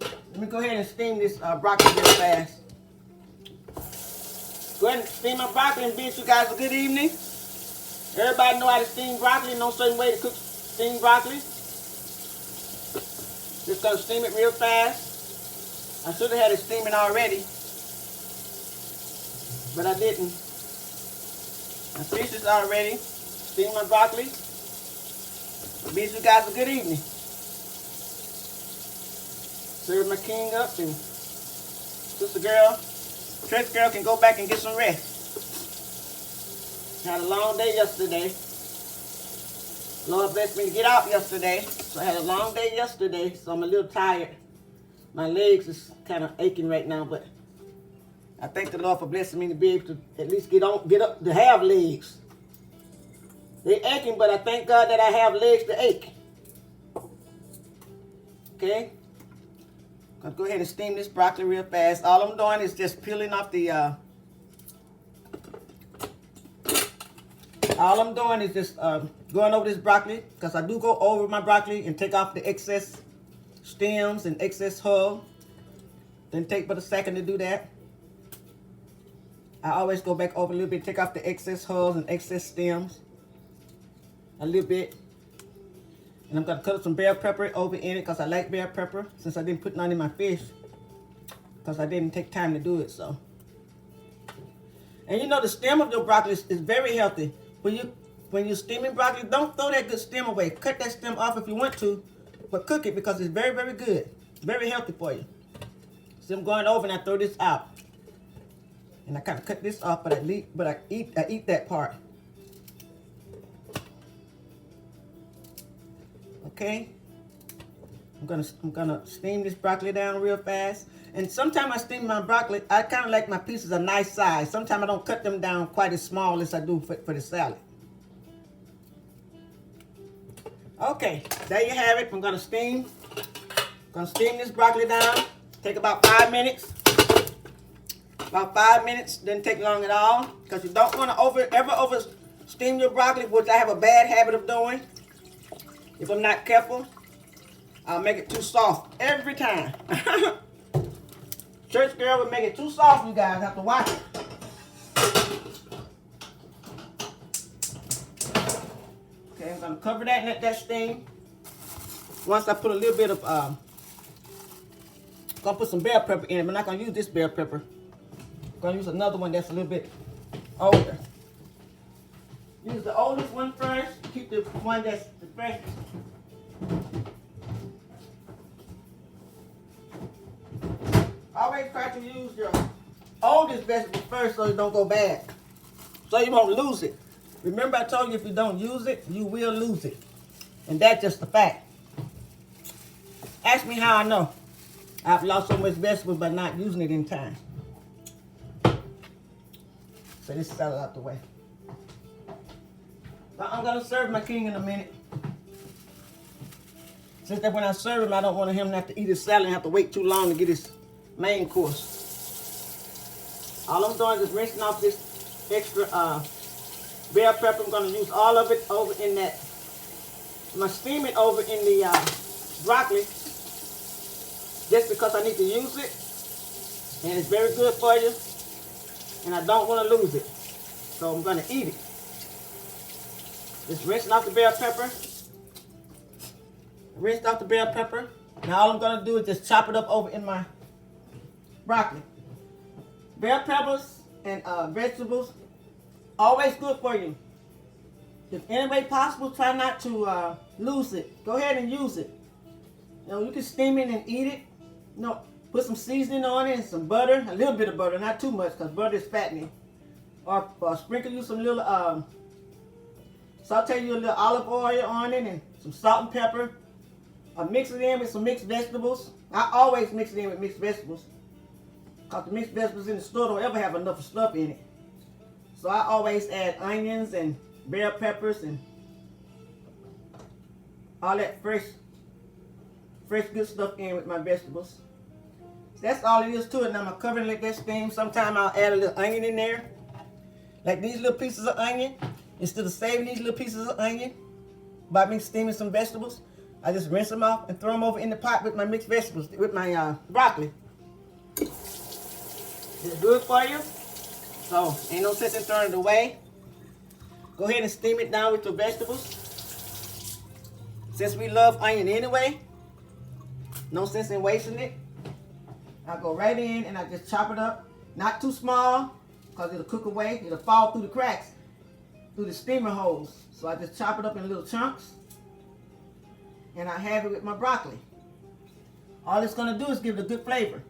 [SPEAKER 1] Let me go ahead and steam this broccoli real fast. Go ahead and steam my broccoli and bid you guys a good evening. Everybody know how to steam broccoli, no certain way to cook steamed broccoli. Just gonna steam it real fast. I should have had it steaming already, but I didn't. I finished this already. Steamed my broccoli. Bid you guys a good evening. Serve my king up, and sister girl, church girl can go back and get some rest. Had a long day yesterday. Lord blessed me to get out yesterday. So I had a long day yesterday, so I'm a little tired. My legs is kind of aching right now, but I thank the Lord for blessing me to be able to at least get up to have legs. They're aching, but I thank God that I have legs to ache. Okay? I'm going to go ahead and steam this broccoli real fast. All I'm doing is just peeling off the, all I'm doing is just going over this broccoli, because I do go over my broccoli and take off the excess stems and excess hull. Didn't take but a second to do that. I always go back over a little bit, take off the excess hulls and excess stems. A little bit. And I'm going to cut up some bell pepper over in it, because I like bell pepper, since I didn't put none in my fish, because I didn't take time to do it. So, and you know, the stem of your broccoli is very healthy. When you're steaming broccoli, don't throw that good stem away. Cut that stem off if you want to, but cook it, because it's very, very good. Very healthy for you. So I'm going over and I throw this out. And I kind of cut this off, but I eat that part. Okay. I'm gonna steam this broccoli down real fast. And sometimes I steam my broccoli, I kind of like my pieces a nice size. Sometimes I don't cut them down quite as small as I do for the salad. Okay, there you have it. I'm gonna steam this broccoli down. Take about 5 minutes. About 5 minutes, doesn't take long at all, because you don't want to ever over steam your broccoli, which I have a bad habit of doing. If I'm not careful, I'll make it too soft every time. Church girl would make it too soft. You guys have to watch it. Okay, I'm gonna cover that and let that steam. Once I put a little bit of, gonna put some bell pepper in it. I'm not gonna use this bell pepper. I'm gonna use another one that's a little bit older. Use the oldest one first. Keep the one that's the freshest. Always try to use your oldest vegetable first so it don't go bad. So you won't lose it. Remember I told you if you don't use it, you will lose it. And that's just a fact. Ask me how I know. I've lost so much vegetables by not using it in time. So this salad out the way. Now I'm gonna serve my king in a minute. Since that when I serve him, I don't want him to have to eat his salad and have to wait too long to get his main course. All I'm doing is rinsing off this extra bell pepper. I'm gonna use all of it over in that. I'm gonna steam it over in the broccoli, just because I need to use it, and it's very good for you, and I don't want to lose it, so I'm gonna eat it. Just rinsing off the bell pepper. Rinsed off the bell pepper. Now all I'm gonna do is just chop it up over in my broccoli. Bell peppers and vegetables, always good for you. If any way possible, try not to lose it. Go ahead and use it. You know, you can steam it and eat it. You know, put some seasoning on it and some butter, a little bit of butter, not too much, because butter is fattening. Or sprinkle you some little, saute you a little olive oil on it and some salt and pepper. Mix it in with some mixed vegetables. I always mix it in with mixed vegetables, because the mixed vegetables in the store don't ever have enough stuff in it. So I always add onions and bell peppers and all that fresh good stuff in with my vegetables. So that's all it is to it. Now I'm going to cover it and let that steam. Sometimes I'll add a little onion in there. Like these little pieces of onion. Instead of saving these little pieces of onion by me steaming some vegetables, I just rinse them off and throw them over in the pot with my mixed vegetables, with my broccoli. It's good for you. So, ain't no sense in throwing it away. Go ahead and steam it down with your vegetables. Since we love onion anyway, no sense in wasting it. I go right in and I just chop it up. Not too small, because it'll cook away. It'll fall through the cracks, through the steamer holes. So I just chop it up in little chunks. And I have it with my broccoli. All it's going to do is give it a good flavor.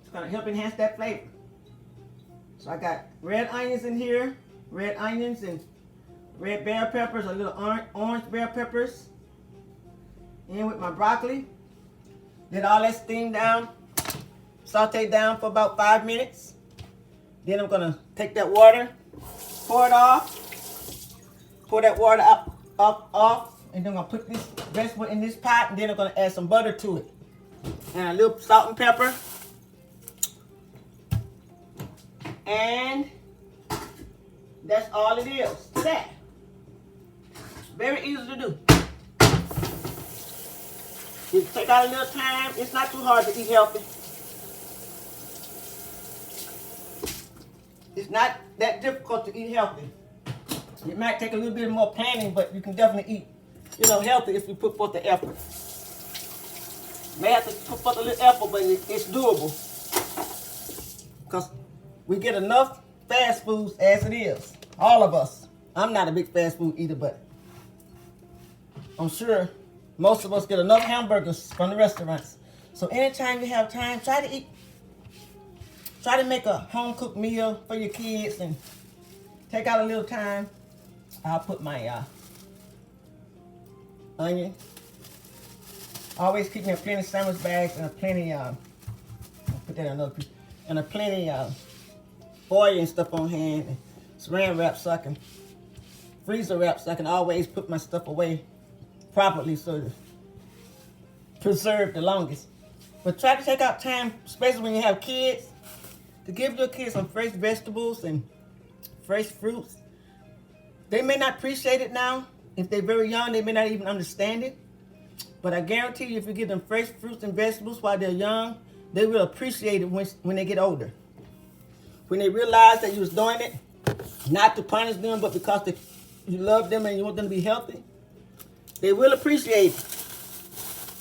[SPEAKER 1] It's going to help enhance that flavor. So I got red onions in here. Red onions and red bell peppers, a little orange bell peppers. In with my broccoli. Let all that steam down. Saute down for about 5 minutes. Then I'm going to take that water, pour it off. Pour that water off. And then I'm going to put this vegetable in this pot. And then I'm going to add some butter to it. And a little salt and pepper. And that's all it is to that. Very easy to do. Just take out a little time. It's not too hard to eat healthy. It's not that difficult to eat healthy. It might take a little bit more planning, but you can definitely eat, healthy if you put forth the effort. May have to put forth a little effort, but it's doable. Because we get enough fast foods as it is. All of us. I'm not a big fast food eater, but I'm sure most of us get enough hamburgers from the restaurants. So anytime you have time, try to make a home-cooked meal for your kids and take out a little time. I'll put my onion. Always keep me plenty sandwich bags and plenty, I'll put that in another piece, and a plenty foil and stuff on hand, and saran wrap so I can, freezer wrap so I can always put my stuff away properly so to preserve the longest. But try to take out time, especially when you have kids, to give your kids some fresh vegetables and fresh fruits. They may not appreciate it now. If they're very young, they may not even understand it. But I guarantee you, if you give them fresh fruits and vegetables while they're young, they will appreciate it when they get older. When they realize that you was doing it, not to punish them, but because you love them and you want them to be healthy, they will appreciate it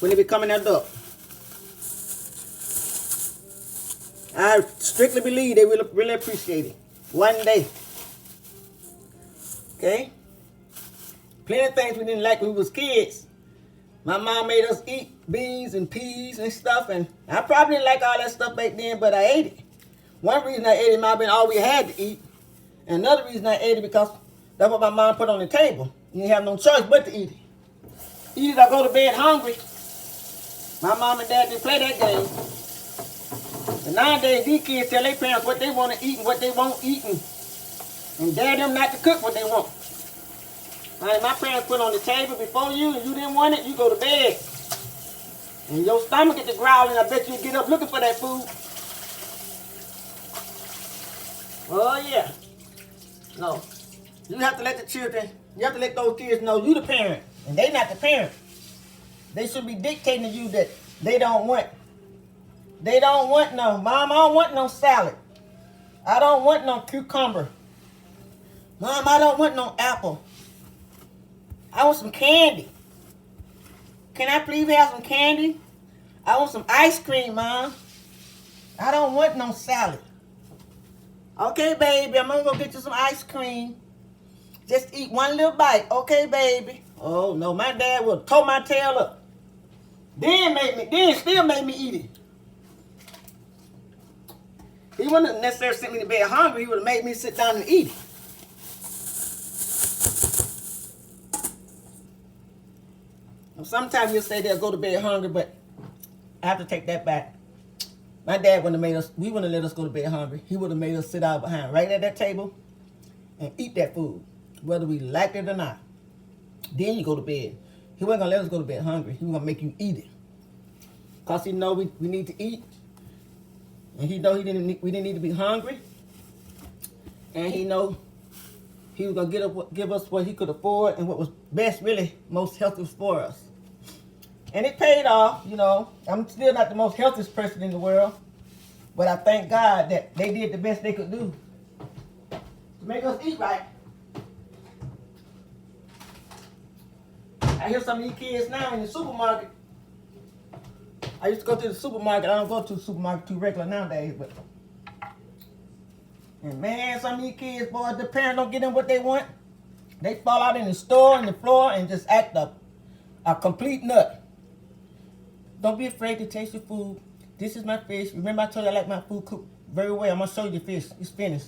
[SPEAKER 1] when they become an adult. I strictly believe they will really appreciate it one day. Okay? Plenty of things we didn't like when we was kids. My mom made us eat beans and peas and stuff, and I probably didn't like all that stuff back then, but I ate it. One reason I ate it might have been all we had to eat. And another reason I ate it because that's what my mom put on the table. You didn't have no choice but to eat it. Eat it or go to bed hungry. My mom and dad didn't play that game. And nowadays, these kids tell their parents what they want to eat and what they won't eat, and dare them not to cook what they want. My parents put on the table before you, and you didn't want it, you go to bed. And your stomach get to growling, I bet you get up looking for that food. Oh yeah. No. You have to let the children, you have to let those kids know you the parent, and they not the parent. They should be dictating to you that they don't want. They don't want no, Mom, I don't want no salad. I don't want no cucumber. Mom, I don't want no apple. I want some candy. Can I please have some candy? I want some ice cream, Mom. I don't want no salad. Okay, baby, I'm gonna go get you some ice cream. Just eat one little bite. Okay, baby. Oh, no, my dad will toe my tail up. Then still made me eat it. He wouldn't have necessarily sent me to bed hungry. He would have made me sit down and eat it. Sometimes you'll say they'll go to bed hungry, but I have to take that back. My dad wouldn't have made us, we wouldn't have let us go to bed hungry. He would have made us sit out behind right at that table and eat that food, whether we liked it or not. Then you go to bed. He wasn't going to let us go to bed hungry. He was going to make you eat it. Because he know we need to eat. And he know we didn't need to be hungry. And he know he was going to give us what he could afford and what was best, really, most healthy for us. And it paid off, you know. I'm still not the most healthiest person in the world. But I thank God that they did the best they could do to make us eat right. I hear some of these kids now in the supermarket. I used to go to the supermarket. I don't go to the supermarket too regular nowadays, but and man, some of these kids, boy, the parents don't get them what they want. They fall out in the store, in the floor, and just act up a complete nut. Don't be afraid to taste your food. This is my fish. Remember I told you I like my food cooked very well. I'm going to show you the fish. It's finished.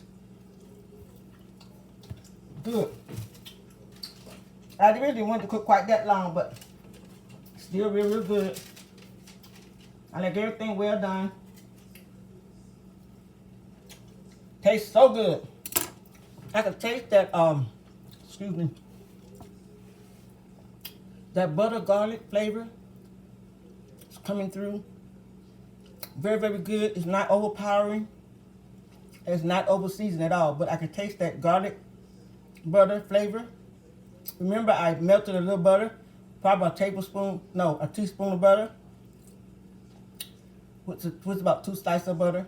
[SPEAKER 1] Good. I really didn't want to cook quite that long, but still real, real good. I like everything well done. Tastes so good. I can taste that, excuse me, that butter garlic flavor. It's coming through. Very, very good. It's not overpowering. It's not over seasoned at all, but I can taste that garlic butter flavor. Remember, I melted a little butter, probably a teaspoon of butter, which was about 2 slices of butter.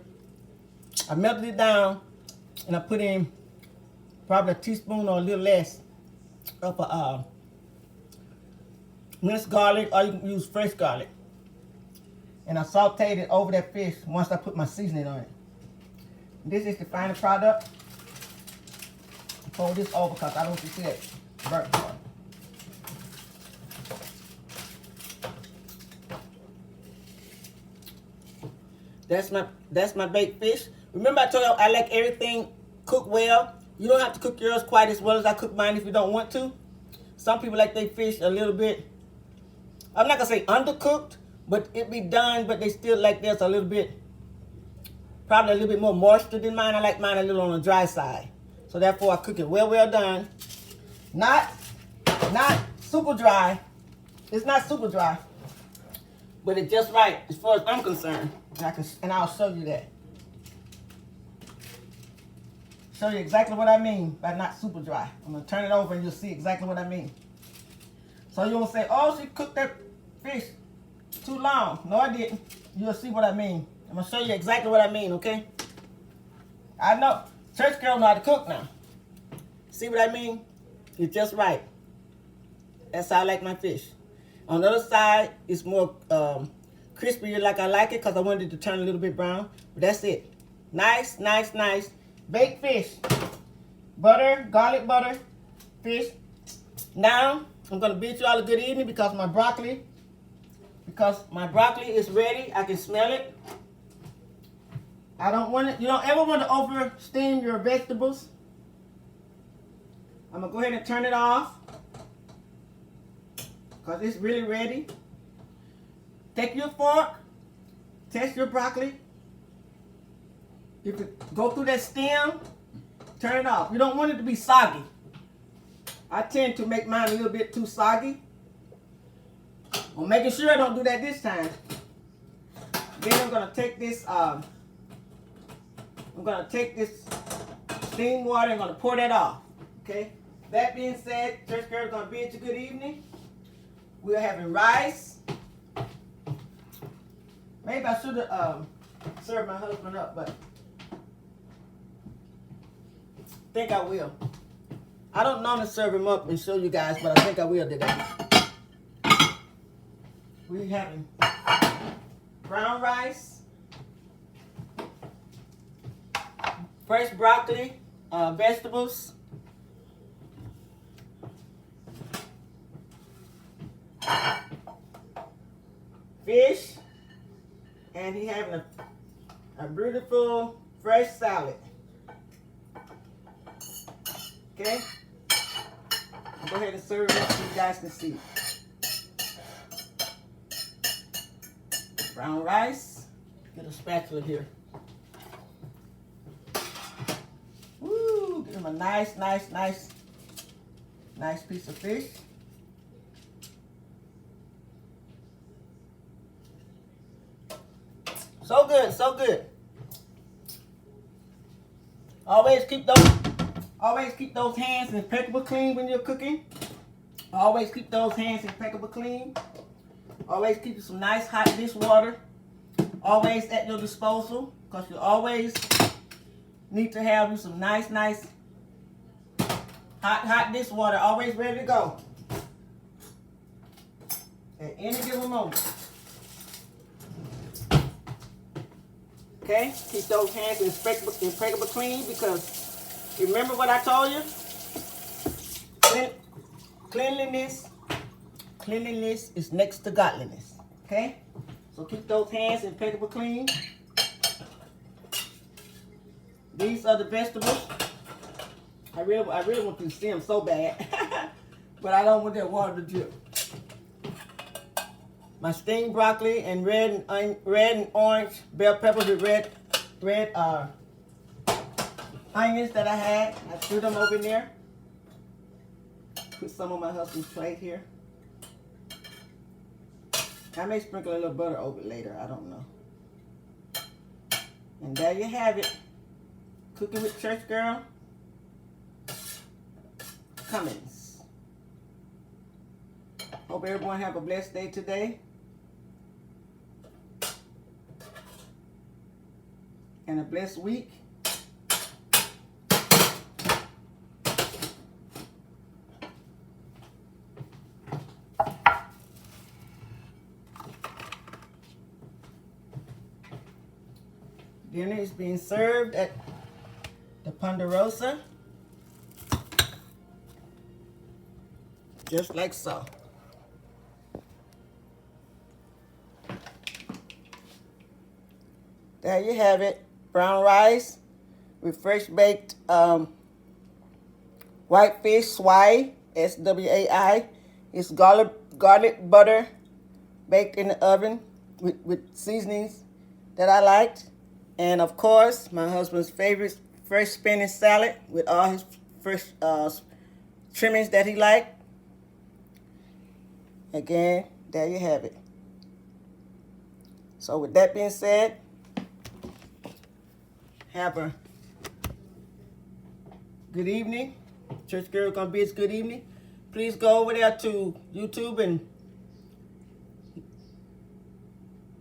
[SPEAKER 1] I melted it down, and I put in probably a teaspoon or a little less of minced garlic, or you can use fresh garlic. And I sauteed it over that fish once I put my seasoning on it. This is the final product. Fold this over because I don't want you to see that burnt part. That's my baked fish. Remember I told you I like everything cooked well. You don't have to cook yours quite as well as I cook mine if you don't want to. Some people like their fish a little bit, I'm not going to say undercooked, but it be done, but they still like theirs a little bit, probably a little bit more moisture than mine. I like mine a little on the dry side. So therefore I cook it well done. Not super dry. It's not super dry, but it's just right as far as I'm concerned. And I'll show you that. Show you exactly what I mean by not super dry. I'm going to turn it over and you'll see exactly what I mean. So you won't say, oh, she cooked that fish too long. No, I didn't. You'll see what I mean. I'm going to show you exactly what I mean, okay? I know. Church girl know how to cook now. See what I mean? It's just right. That's how I like my fish. On the other side, it's more crispier like I like it because I wanted it to turn a little bit brown. But that's it. Nice, nice, nice. Baked fish. Butter, garlic butter, fish. Now, I'm going to bid you all a good evening because my broccoli is ready. I can smell it. I don't want it. You don't ever want to over steam your vegetables. I'm going to go ahead and turn it off because it's really ready. Take your fork, test your broccoli. You can go through that stem, turn it off. You don't want it to be soggy. I tend to make mine a little bit too soggy. I'm making sure I don't do that this time. Then I'm going to take this, steam water and I'm going to pour that off. Okay? That being said, Church Girl is going to bid you good evening. We're having rice. Maybe I should have served my husband up, but I think I will. I don't normally serve him up and show you guys, but I think I will today. We're having brown rice, fresh broccoli, vegetables, fish, and he having a beautiful fresh salad. Okay? I'll go ahead and serve it so you guys can see. Brown rice. Get a spatula here. Woo! Get him a nice piece of fish. So good, so good. Always keep those hands impeccable clean when you're cooking. Always keep those hands impeccable clean. Always keep some nice hot dishwater. Always at your disposal, because you always need to have you some nice hot dishwater always ready to go at any given moment. Okay? Keep those hands impeccable clean, because remember what I told you? Cleanliness is next to godliness. Okay? So keep those hands impeccable clean. These are the vegetables. I really want you to see them so bad. But I don't want that water to drip. My steamed broccoli and red and orange bell peppers with red onions that I had. I threw them over in there. Put some on my husband's plate here. I may sprinkle a little butter over it later. I don't know. And there you have it. Cooking with Church Girl Cummins. Hope everyone have a blessed day today. And a blessed week. Dinner is being served at the Ponderosa. Just like so. There you have it. Brown rice with fresh baked white fish, swai, S-W-A-I. It's garlic butter baked in the oven with seasonings that I liked. And of course, my husband's favorite fresh spinach salad with all his fresh trimmings that he liked. Again, there you have it. So with that being said, have a good evening. Church Girl gonna be a good evening. Please go over there to YouTube and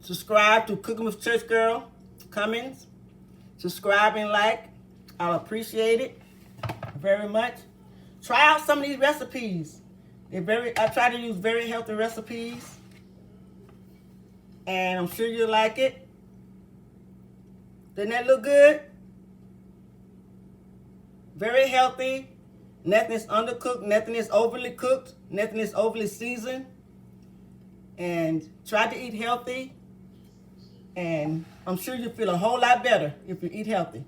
[SPEAKER 1] subscribe to Cooking with Church Girl Cummins. Subscribe and like. I'll appreciate it very much. Try out some of these recipes. I try to use very healthy recipes, and I'm sure you'll like it. Doesn't that look good? Very healthy. Nothing is undercooked. Nothing is overly cooked. Nothing is overly seasoned. And try to eat healthy. And I'm sure you'll feel a whole lot better if you eat healthy.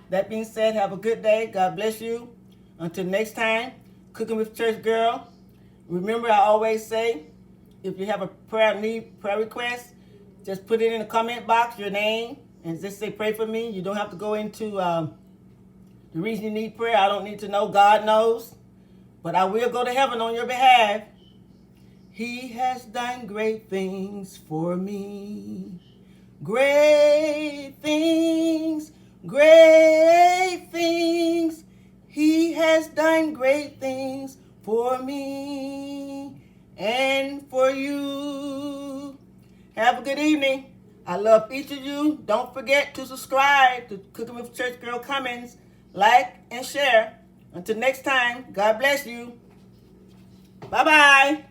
[SPEAKER 1] That being said, have a good day. God bless you. Until next time, Cooking with Church Girl. Remember, I always say, if you have a prayer request, just put it in the comment box, your name, and just say, pray for me. You don't have to go into the reason you need prayer. I don't need to know. God knows. But I will go to heaven on your behalf. He has done great things for me. Great things, great things. He has done great things for me and for you. Have a good evening. I love each of you. Don't forget to subscribe to Cooking with Church Girl Cummins. Like and share. Until next time, God bless you. Bye-bye.